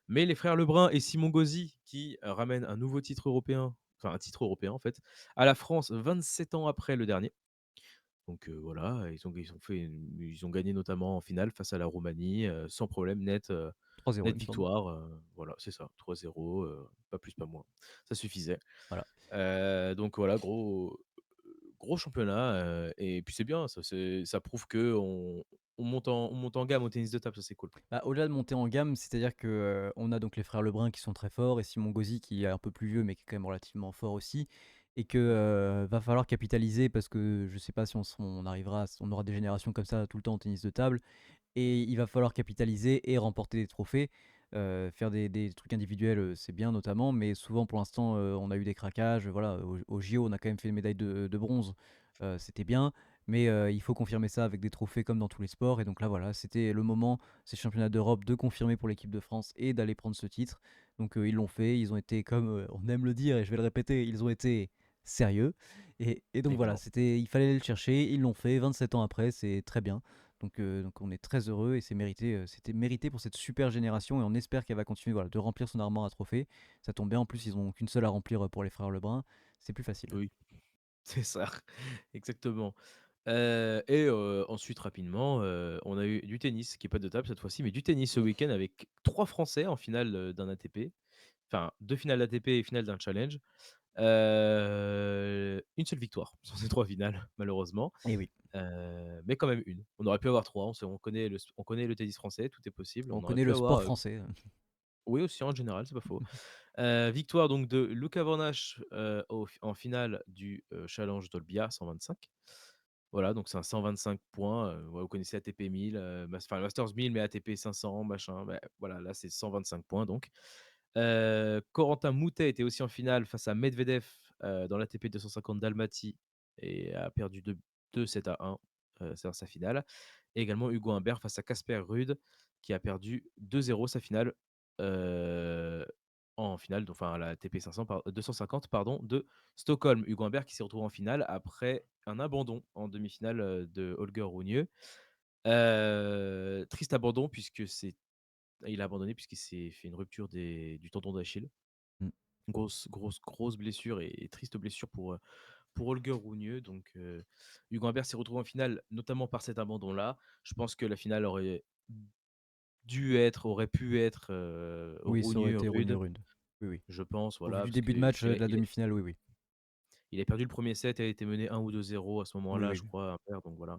Mais les frères Lebrun et Simon Gauzy qui, ramènent un nouveau titre européen, enfin un titre européen en fait, à la France 27 ans après le dernier. Donc voilà, ils ont gagné notamment en finale face à la Roumanie, sans problème, net 3-0, il me semble. victoire, voilà, c'est ça, 3-0, pas plus, pas moins. Ça suffisait. Voilà. Donc voilà, gros championnat, et puis c'est bien, ça prouve qu'on monte en gamme au tennis de table, ça c'est cool. Bah, au-delà de monter en gamme, c'est-à-dire que on a donc les frères Lebrun qui sont très forts, et Simon Gauzy qui est un peu plus vieux, mais qui est quand même relativement fort aussi. Et que va falloir capitaliser, parce que je sais pas si on arrivera, on aura des générations comme ça tout le temps au tennis de table. Et il va falloir capitaliser et remporter des trophées. Faire des trucs individuels, c'est bien notamment, mais souvent pour l'instant, on a eu des craquages. Voilà, au JO, on a quand même fait une médaille de bronze, c'était bien. Mais il faut confirmer ça avec des trophées comme dans tous les sports. Et donc là, voilà, c'était le moment, ces championnats d'Europe, de confirmer pour l'équipe de France et d'aller prendre ce titre. Donc ils l'ont fait, ils ont été, comme on aime le dire, et je vais le répéter, ils ont été sérieux. Et donc voilà, Évidemment. c'était, il fallait aller le chercher, ils l'ont fait, 27 ans après, c'est très bien. Donc on est très heureux et c'est mérité, c'était mérité pour cette super génération et on espère qu'elle va continuer voilà, de remplir son armoire à trophées. Ça tombe bien, en plus ils n'ont qu'une seule à remplir pour les frères Lebrun, c'est plus facile. Oui, c'est ça, exactement. Ensuite rapidement, on a eu du tennis qui est pas de table cette fois-ci, mais du tennis ce week-end avec 3 Français en finale, d'un ATP. Enfin 2 finales d'ATP et finale d'un challenge. 1 seule victoire sur ces 3 finales malheureusement, Et oui, mais quand même une. On aurait pu avoir 3. On connaît le tennis français, tout est possible. on On aurait connaît pu le avoir, sport français. oui aussi en général, c'est pas faux. Victoire donc de Luca Vornash, en finale du, challenge d'Olbia 125. Voilà, donc c'est un 125 points, ouais, vous connaissez ATP 1000, Masters 1000, mais ATP 500 machin, bah, voilà, là c'est 125 points donc. Corentin Moutet était aussi en finale face à Medvedev, dans l'ATP 250 d'Almaty et a perdu de 2-7-1, c'est dans sa finale. Et également Hugo Humbert face à Casper Ruud qui a perdu 2-0 sa finale, heu, en finale, enfin à la ATP 250 pardon, de Stockholm. Hugo Humbert qui s'est retrouvé en finale après un abandon en demi-finale, de Holger Rune. Triste abandon puisque il a abandonné puisqu'il s'est fait une rupture du tendon d'Achille. Mm. Grosse blessure et triste blessure pour Holger Rune. Donc, Hugo Humbert s'est retrouvé en finale, notamment par cet abandon-là. Je pense que la finale aurait pu être, Oui, ça aurait été Rune. Rune. Oui, oui. Je pense, Au vu voilà, du parce début de que match de la demi-finale, oui, oui. il a perdu le premier set, elle était menée 1 ou 2-0 à ce Oui, moment-là, oui. je crois, Humbert, donc voilà.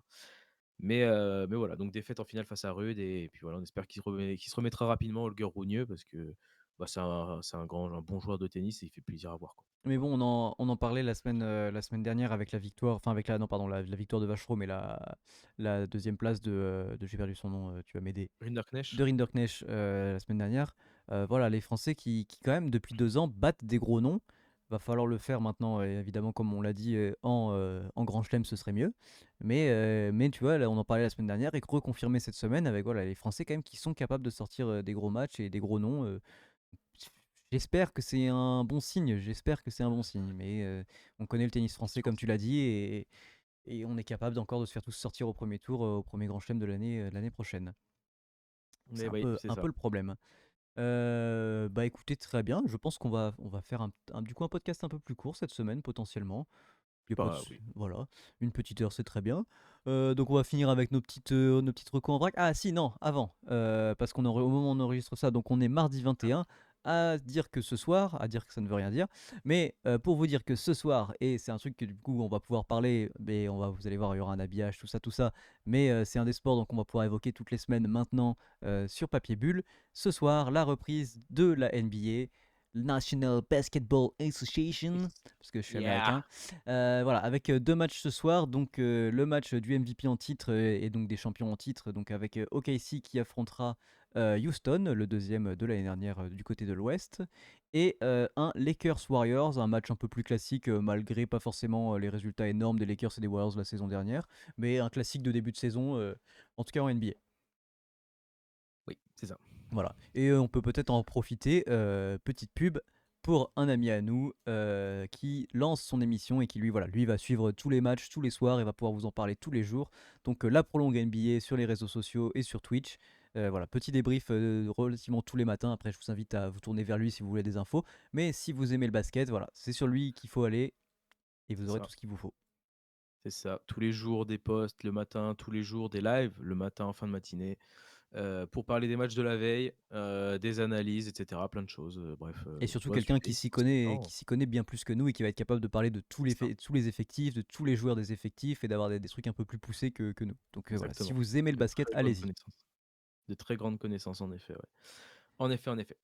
Mais voilà, donc défaite en finale face à Rude et puis voilà, on espère qu'il se remettra rapidement Holger Rune parce que, bah, c'est un bon joueur de tennis et il fait plaisir à voir, quoi. Mais bon, on en parlait la semaine dernière avec la victoire, enfin avec la, non, pardon, la victoire de Vachereau, mais la deuxième place j'ai perdu son nom, tu vas m'aider, Rinderknecht? de Rinderknecht la semaine dernière. Voilà, les Français qui, quand même, depuis 2 ans, battent des gros noms. Va falloir le faire maintenant, et évidemment, comme on l'a dit, en Grand Chelem, ce serait mieux. Mais tu vois, là, on en parlait la semaine dernière et reconfirmé cette semaine avec voilà, les Français quand même qui sont capables de sortir des gros matchs et des gros noms. J'espère que c'est un bon signe, j'espère que c'est un bon signe. Mais on connaît le tennis C'est français, sûr. comme tu l'as dit, et on est capable encore de se faire tous sortir au premier tour, au premier Grand Chelem de l'année prochaine. C'est Mais oui, c'est un peu ça. le problème. Bah écoutez, très bien. Je pense on va faire du coup un podcast un peu plus court cette semaine potentiellement. Y a pas de Bah, sou- oui. Voilà, une petite heure c'est très bien. Donc on va finir avec nos petites recos en vrac. Ah si, non, avant, parce au moment où on enregistre ça, donc on est mardi 21. À dire que ça ne veut rien dire, mais pour vous dire que ce soir, et c'est un truc que du coup on va pouvoir parler, mais vous allez voir, il y aura un habillage, tout ça, mais c'est un des sports donc on va pouvoir évoquer toutes les semaines maintenant sur Papier Bulle. Ce soir, la reprise de la NBA, National Basketball Association, parce que je suis Yeah! américain. Voilà, avec 2 matchs ce soir, donc le match du MVP en titre et donc des champions en titre, donc avec OKC qui affrontera Houston, le deuxième de l'année dernière du côté de l'Ouest, et un Lakers Warriors, un match un peu plus classique malgré pas forcément les résultats énormes des Lakers et des Warriors la saison dernière, mais un classique de début de saison, en tout cas en NBA. Oui, c'est ça. Voilà. Et on peut peut-être en profiter, petite pub, pour un ami à nous qui lance son émission et qui lui va suivre tous les matchs tous les soirs et va pouvoir vous en parler tous les jours. Donc la prolongue NBA sur les réseaux sociaux et sur Twitch. Voilà, petit débrief relativement tous les matins. Après, je vous invite à vous tourner vers lui si vous voulez des infos. Mais si vous aimez le basket, voilà, c'est sur lui qu'il faut aller et vous C'est aurez ça. tout ce qu'il vous faut. C'est ça. Tous les jours des posts le matin, tous les jours des lives le matin en fin de matinée, pour parler des matchs de la veille, des analyses et cetera, plein de choses, bref, Et surtout voilà, quelqu'un suivez, c'est passionnant. qui s'y connaît bien plus que nous et qui va être capable de parler de C'est ça, tous les effectifs, de tous les joueurs des effectifs et d'avoir des trucs un peu plus poussés que nous. Donc voilà, si exactement. vous aimez le De basket, très bonnes allez-y. connaissances. De très grandes connaissances en effet, ouais. En effet, en effet.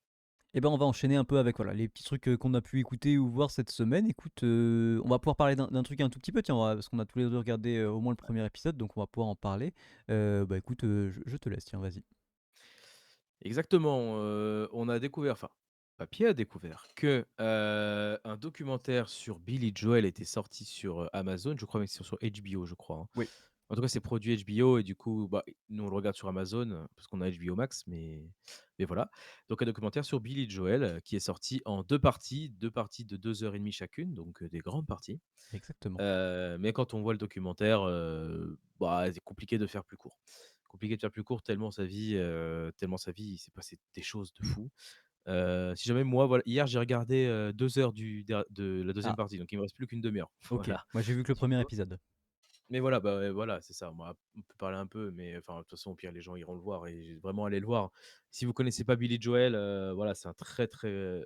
Et ben on va enchaîner un peu avec voilà, les petits trucs qu'on a pu écouter ou voir cette semaine. Écoute, on va pouvoir parler d'un truc un tout petit peu, tiens, parce qu'on a tous les deux regardé au moins le premier épisode, donc on va pouvoir en parler. Bah écoute, je te laisse, tiens, vas-y. Exactement, on a découvert, enfin, Papier a découvert que, un documentaire sur Billy Joel était sorti sur, Amazon, je crois, mais c'est sur HBO, je crois, hein. Oui, En tout cas, c'est produit HBO et du coup, bah, nous, on le regarde sur Amazon, parce qu'on a HBO Max, mais voilà. Donc un documentaire sur Billy Joel, qui est sorti en 2 parties de 2 heures et demie chacune, donc des grandes parties. exactement. Mais quand on voit le documentaire, bah, c'est compliqué de faire plus court. Compliqué de faire plus court tellement sa vie, il s'est passé des choses de fou. Si jamais moi, voilà, hier j'ai regardé, 2 heures de la deuxième Ah, partie, donc il me reste plus qu'une demi heure. OK. Voilà, Moi, j'ai vu que le tu premier vois? épisode. Mais voilà, bah, ouais, voilà, c'est ça. Moi, on peut parler un peu, mais enfin, de toute façon, au pire, les gens iront le voir et j'ai vraiment aller le voir. Si vous connaissez pas Billy Joel, voilà, c'est un très, très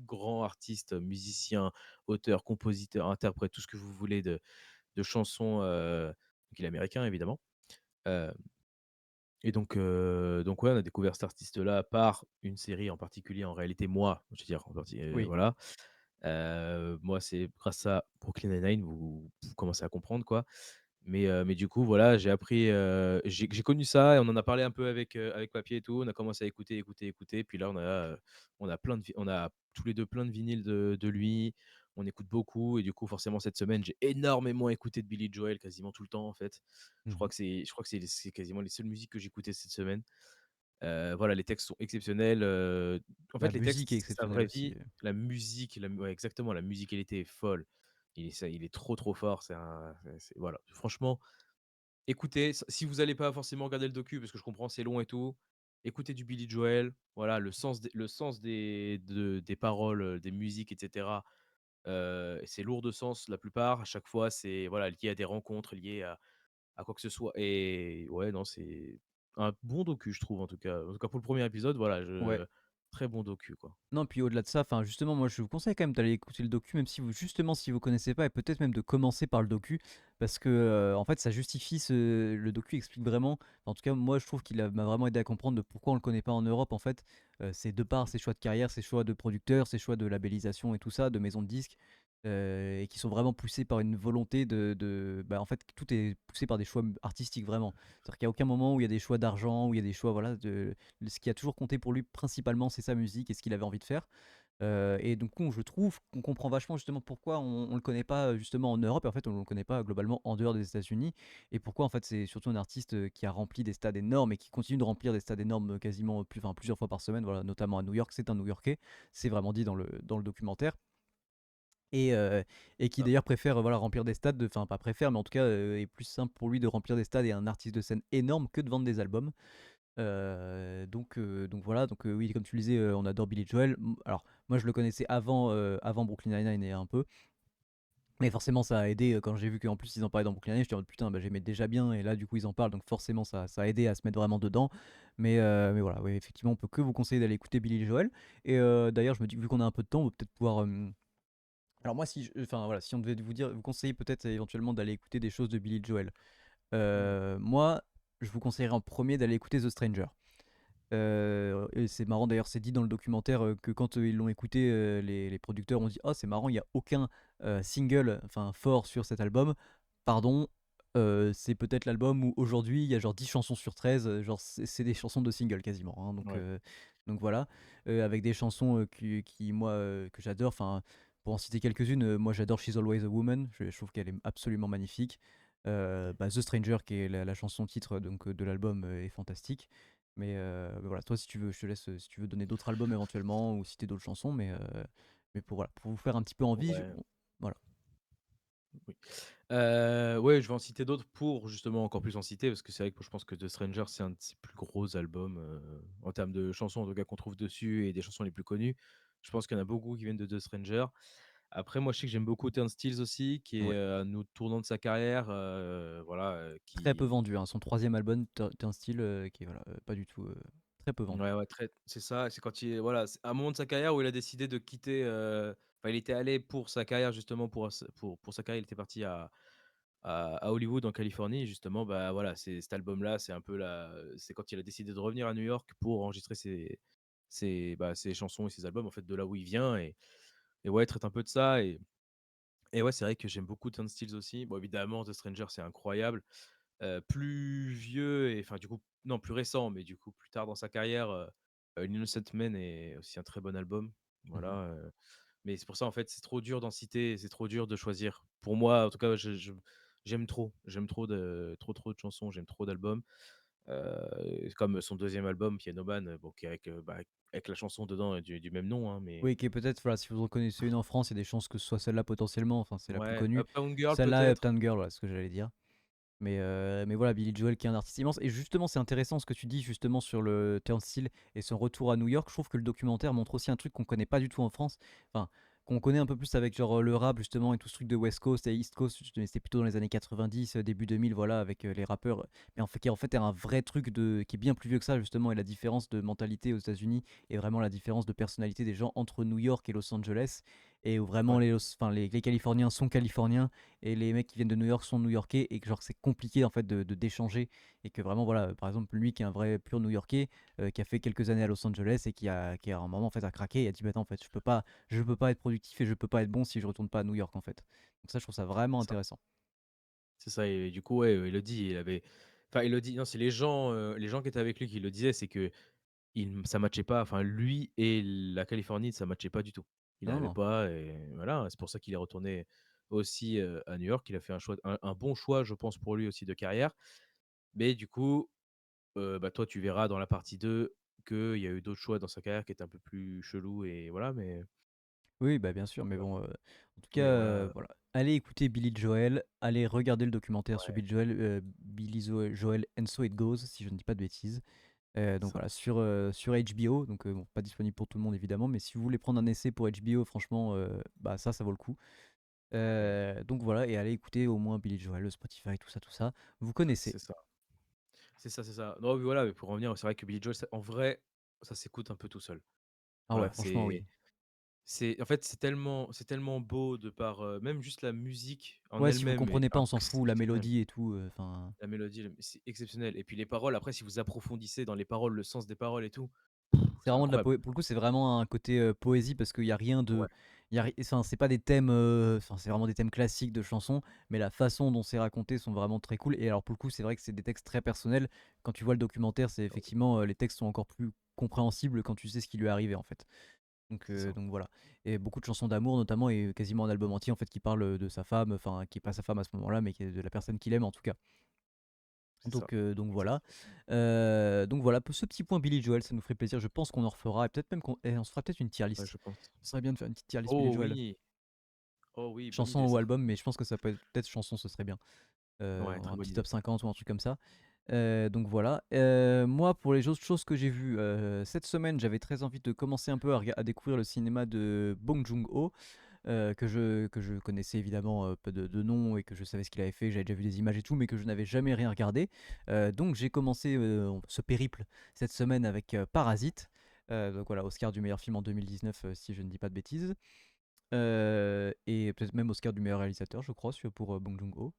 grand artiste, musicien, auteur, compositeur, interprète, tout ce que vous voulez de chansons, donc il est américain évidemment. Heu et donc ouais, on a découvert cet artiste-là par une série en particulier, en réalité moi, je veux dire en partie, Oui, voilà. Moi, c'est grâce à Brooklyn Nine-Nine, vous commencez à comprendre quoi. Mais du coup, voilà, j'ai appris, j'ai connu ça et on en a parlé un peu avec Papier et tout. On a commencé à écouter, écouter, écouter. Puis là, on a on a tous les 2 plein de vinyles de lui. On écoute beaucoup et du coup, forcément, cette semaine, j'ai énormément écouté de Billy Joel, quasiment tout le temps, en fait. mmh Je crois que c'est quasiment les seules musiques que j'écoutais cette semaine. Voilà, les textes sont exceptionnels, en La fait, les musique textes, est c'est sa exceptionnelle vraie aussi, vie. La musique, ouais, exactement, la musicalité est folle. Il est trop, trop fort. C'est voilà, franchement, écoutez, si vous allez pas forcément regarder le docu, parce que je comprends, c'est long et tout, écoutez du Billy Joel, voilà, le sens des paroles, des musiques et cetera, c'est lourd de sens la plupart. À chaque fois, c'est, voilà, lié à des rencontres, lié à quoi que ce soit et ouais, non, c'est un bon docu, je trouve, en tout cas. En tout cas, pour le premier épisode, voilà, ouais. très bon docu, quoi. Non, puis au-delà de ça, enfin justement, moi je vous conseille quand même d'aller écouter le docu, même si vous justement si vous connaissez pas, et peut-être même de commencer par le docu, parce que en fait ça justifie le docu explique vraiment. En tout cas, moi je trouve m'a vraiment aidé à comprendre de pourquoi on le connaît pas en Europe. En fait, c'est de par ses choix de carrière, ses choix de producteur, ses choix de labellisation et tout ça, de maison de disques, et qui sont vraiment poussés par une volonté bah, en fait tout est poussé par des choix artistiques vraiment. C'est-à-dire qu'il y a aucun moment où il y a des choix d'argent, où il y a des choix voilà ce qui a toujours compté pour lui principalement c'est sa musique et ce qu'il avait envie de faire. Et donc je trouve qu'on comprend vachement justement pourquoi on le connaît pas justement en Europe et en fait on le connaît pas globalement en dehors des États-Unis et pourquoi en fait c'est surtout un artiste qui a rempli des stades énormes et qui continue de remplir des stades énormes quasiment enfin, plusieurs fois par semaine, voilà, notamment à New York. C'est un New-Yorkais, c'est vraiment dit dans le documentaire. Et, euh, et qui Ah, d'ailleurs préfère voilà, remplir des stades, enfin pas préfère, mais en tout cas est plus simple pour lui de remplir des stades et un artiste de scène énorme que de vendre des albums. Donc voilà, donc oui, comme tu le disais, on adore Billy Joel. Alors, moi, je le connaissais avant Brooklyn Nine-Nine et un peu. Mais forcément, ça a aidé quand j'ai vu qu'en plus ils en parlaient dans Brooklyn Nine-Nine. J'étais en mode putain, bah, j'aimais déjà bien. Et là, du coup, ils en parlent. Donc forcément, ça a aidé à se mettre vraiment dedans. Mais voilà, ouais, effectivement, on peut que vous conseiller d'aller écouter Billy Joel. Et d'ailleurs, je me dis que vu qu'on a un peu de temps, on va peut-être pouvoir. Alors, moi, enfin, voilà, si on devait vous dire, vous conseiller peut-être éventuellement d'aller écouter des choses de Billy Joel. mmh. Moi, je vous conseillerais en premier d'aller écouter The Stranger. Et c'est marrant d'ailleurs, c'est dit dans le documentaire que quand ils l'ont écouté, les producteurs ont dit: «Oh, c'est marrant, il n'y a aucun single enfin fort sur cet album. Pardon, c'est peut-être l'album où aujourd'hui il y a genre 10 chansons sur 13, genre c'est des chansons de single quasiment, hein». Ouais. Donc voilà, avec des chansons moi que j'adore. Enfin, pour en citer quelques-unes, moi j'adore She's Always a Woman, je trouve qu'elle est absolument magnifique. Bah, The Stranger, qui est la chanson titre donc, de l'album, est fantastique. Mais voilà, toi, si tu veux, je te laisse si tu veux donner d'autres albums éventuellement ou citer d'autres chansons, mais voilà, pour vous faire un petit peu envie, Ouais, voilà. oui. Ouais, je vais en citer d'autres pour justement encore plus en citer, parce que c'est vrai que je pense que The Stranger, c'est un de ses plus gros albums, en termes de chansons, en tout cas, qu'on trouve dessus et des chansons les plus connues. Je pense qu'il y en a beaucoup qui viennent de The Stranger. Après, moi, je sais que j'aime beaucoup Turnstiles aussi, qui est, Ouais. à un autre tournant de sa carrière, voilà, Très peu qui vendu, hein. Son troisième album, t'as un style qui est voilà, pas du tout très peu vendu. ouais, ouais, très c'est ça, c'est quand il est voilà, c'est un moment de sa carrière où il a décidé de quitter, enfin, il était allé pour sa carrière justement pour sa carrière, il était parti à Hollywood en Californie et justement, bah, voilà, c'est cet album-là, c'est quand il a décidé de revenir à New York pour enregistrer ses chansons et ses albums, en fait, de là où il vient et ouais, il traite un peu de ça et ouais, c'est vrai que j'aime beaucoup Turnstiles aussi. Bon, évidemment, The Stranger, c'est incroyable. Plus vieux et enfin, du coup non, plus récent, mais du coup, plus tard dans sa carrière, Innocent Man est aussi un très bon album. Mmh. Voilà, mais c'est pour ça, en fait, c'est trop dur d'en citer, c'est trop dur de choisir. Pour moi, en tout cas, j'aime trop trop de chansons, j'aime trop d'albums, comme son deuxième album, Piano Man, bon, qui est avec, avec la chanson dedans, du même nom, hein, mais Oui, qui est peut-être, voilà, si vous en connaissez une en France, il y a des chances que ce soit celle-là potentiellement, enfin, c'est la plus ouais, connue. Uptown Girl Celle-là et peut-être? Uptown Girl, voilà, ce que j'allais dire. Mais voilà, Billy Joel qui est un artiste immense. Et justement, c'est intéressant ce que tu dis justement sur le Turnstile et son retour à New York. Je trouve que le documentaire montre aussi un truc qu'on connaît pas du tout en France. Enfin, qu'on connaît un peu plus avec genre le rap justement et tout ce truc de West Coast et East Coast. Mais c'était plutôt dans les années 90, début 2000, voilà, avec les rappeurs. Mais en fait, qui en fait est un vrai truc qui est bien plus vieux que ça justement. Et la différence de mentalité aux États-Unis et vraiment la différence de personnalité des gens entre New York et Los Angeles. Et où vraiment Ouais, les Californiens sont Californiens et les mecs qui viennent de New York sont New-Yorkais et que genre c'est compliqué en fait d'échanger et que vraiment voilà par exemple lui qui est un vrai pur New-Yorkais qui a fait quelques années à Los Angeles et qui a un moment en fait a craqué et a dit bah non, en fait je peux pas être productif et je peux pas être bon si je retourne pas à New York en fait. Donc ça je trouve ça vraiment c'est ça. intéressant. C'est ça et du coup, ouais, il le dit, il avait enfin, il le dit non, c'est les gens qui étaient avec lui qui le disaient, c'est que ça matchait pas, enfin, lui et la Californie, ça matchait pas du tout. Il Non arrivait non. pas et voilà, c'est pour ça qu'il est retourné aussi, à New York. Il a fait un bon choix, je pense, pour lui aussi de carrière. Mais du coup, bah, toi, tu verras dans la partie 2 qu'il y a eu d'autres choix dans sa carrière qui étaient un peu plus chelous et voilà, Oui bah bien sûr mais bon en tout cas mais voilà, voilà allez écouter Billy Joel, allez regarder le documentaire sur ouais, Billy Joel, Joel and So It Goes si je ne dis pas de bêtises. c'est Donc ça, voilà, sur HBO, donc bon, pas disponible pour tout le monde évidemment, mais si vous voulez prendre un essai pour HBO, franchement, bah ça vaut le coup. ouais, Donc voilà, et allez écouter au moins Billy Joel, Spotify, tout ça. Vous connaissez. c'est ça. C'est ça, c'est ça. Non, mais voilà, mais pour revenir, c'est vrai que Billy Joel, en vrai, ça s'écoute un peu tout seul. Ah ouais, Voilà, franchement, oui. en fait, c'est tellement beau de par, même juste la musique en Ouais, si vous elle-même est comprenez pas, on s'en fout, la exceptionnelle. mélodie et tout, enfin, La mélodie, c'est exceptionnel et puis les paroles, après, si vous approfondissez dans les paroles, le sens des paroles et tout, c'est c'est vraiment de la incroyable. pour le coup, c'est vraiment un côté poésie parce qu'il y a rien Ouais, de, enfin, c'est pas des thèmes, enfin, c'est vraiment des thèmes classiques de chansons, mais la façon dont c'est raconté sont vraiment très cool. Et alors pour le coup, c'est vrai que c'est des textes très personnels. Quand tu vois le documentaire, c'est ah oui, effectivement les textes sont encore plus compréhensibles quand tu sais ce qui lui est arrivé en fait. c'est ça. Donc voilà. Et beaucoup de chansons d'amour notamment et quasiment un album entier en fait qui parle de sa femme, enfin qui est pas sa femme à ce moment-là, mais qui est de la personne qu'il aime en tout cas. C'est ça. Donc voilà. Exactement. Donc voilà, pour ce petit point Billy Joel, ça nous ferait plaisir. Je pense qu'on en refera et peut-être même on se fera peut-être une tier Ouais, list. je pense. Ce serait bien de faire une petite tier list Billy Oh Joel. oui! Oh oui, bonne Chanson idée ou ça. album, mais je pense que ça peut être peut-être chanson, ce serait bien. Ouais, très Un bonne petit idée. top 50 ou un truc comme ça. Donc voilà. Moi, pour les autres choses que j'ai vues, cette semaine, j'avais très envie de commencer un peu à découvrir le cinéma de Bong Joon-ho. Que je connaissais évidemment peu de nom et que je savais ce qu'il avait fait, j'avais déjà vu des images et tout, mais que je n'avais jamais rien regardé. Donc j'ai commencé ce périple cette semaine avec Parasite. Donc voilà, Oscar du meilleur film en 2019, si je ne dis pas de bêtises. Et peut-être même Oscar du meilleur réalisateur, je crois, pour Bong Joon-ho.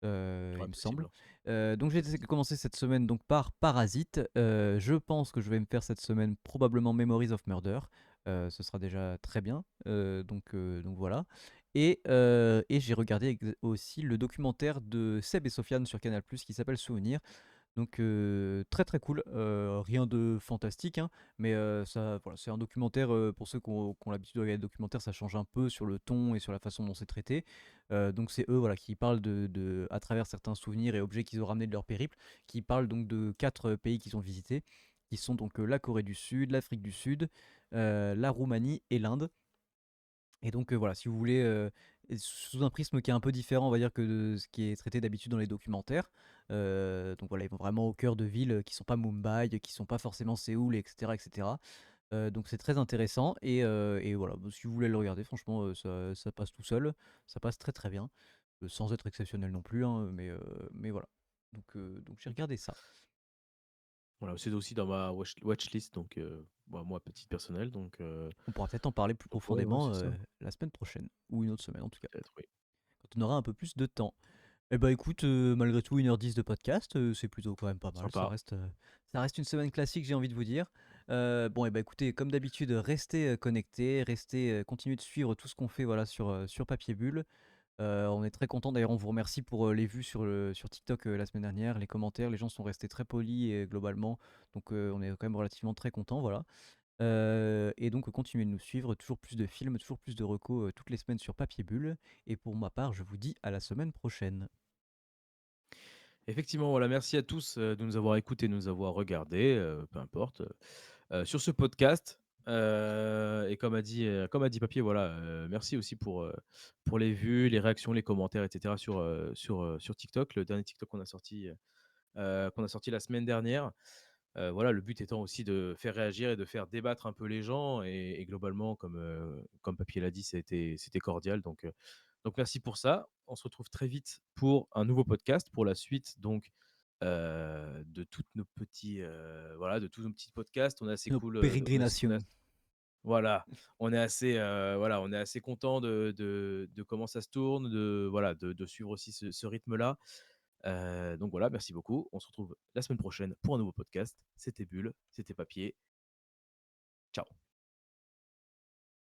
Ouais, Il me semble. possible. Donc j'ai commencé cette semaine donc par Parasite. Je pense que je vais me faire cette semaine probablement Memories of Murder. Ce sera déjà très bien. Donc voilà. Et j'ai regardé aussi le documentaire de Seb et Sofiane sur Canal+, qui s'appelle Souvenir. Donc très très cool, rien de fantastique, hein, mais ça, voilà, c'est un documentaire, pour ceux qui ont l'habitude de regarder des documentaires, ça change un peu sur le ton et sur la façon dont c'est traité. Donc c'est eux voilà, qui parlent à travers certains souvenirs et objets qu'ils ont ramenés de leur périple, qui parlent donc de 4 pays qu'ils ont visités, qui sont donc la Corée du Sud, l'Afrique du Sud, la Roumanie et l'Inde. Et donc voilà, si vous voulez, sous un prisme qui est un peu différent, on va dire, que de ce qui est traité d'habitude dans les documentaires. Donc voilà, ils vont vraiment au cœur de villes qui sont pas Mumbai, qui sont pas forcément Séoul, etc. etc. Donc c'est très intéressant. Et voilà, bah, si vous voulez le regarder, franchement, ça passe tout seul. Ça passe très très bien. Sans être exceptionnel non plus, hein, mais voilà. Donc j'ai regardé ça. Voilà, c'est aussi dans ma watchlist donc bah, moi, petite personnelle On pourra peut-être en parler plus ouais, ouais, profondément c'est ça. la semaine prochaine, ou une autre semaine en tout cas, Peut-être, oui. quand on aura un peu plus de temps. Eh bah écoute, malgré tout 1h10 de podcast, c'est plutôt quand même pas mal. Sympa. Ça reste une semaine classique, j'ai envie de vous dire. Bon et bah écoutez, comme d'habitude, restez, connectés, restez, continuez de suivre tout ce qu'on fait, voilà, sur Papier Bulle. On est très content. D'ailleurs, on vous remercie pour, les vues sur TikTok, la semaine dernière, les commentaires, les gens sont restés très polis et globalement, donc on est quand même relativement très contents, voilà. Et donc continuez de nous suivre, toujours plus de films, toujours plus de recos, toutes les semaines sur Papier Bulle et pour ma part, je vous dis à la semaine prochaine. Effectivement, voilà, merci à tous, de nous avoir écoutés, de nous avoir regardés, peu importe, sur ce podcast. Et comme a dit Papier, voilà, merci aussi pour les vues, les réactions, les commentaires et cetera sur TikTok. Le dernier TikTok qu'on a sorti la semaine dernière. Voilà, le but étant aussi de faire réagir et de faire débattre un peu les gens et globalement, comme Papier l'a dit, c'était cordial donc merci pour ça. On se retrouve très vite pour un nouveau podcast, pour la suite donc, de toutes nos petits, voilà, de tous nos petits podcasts. On est assez Nos cool, on a pérégrinations. voilà, voilà, on est assez content de comment ça se tourne, voilà, de suivre aussi ce rythme-là. Donc voilà, merci beaucoup. On se retrouve la semaine prochaine pour un nouveau podcast. C'était Bulle, c'était Papier. Ciao.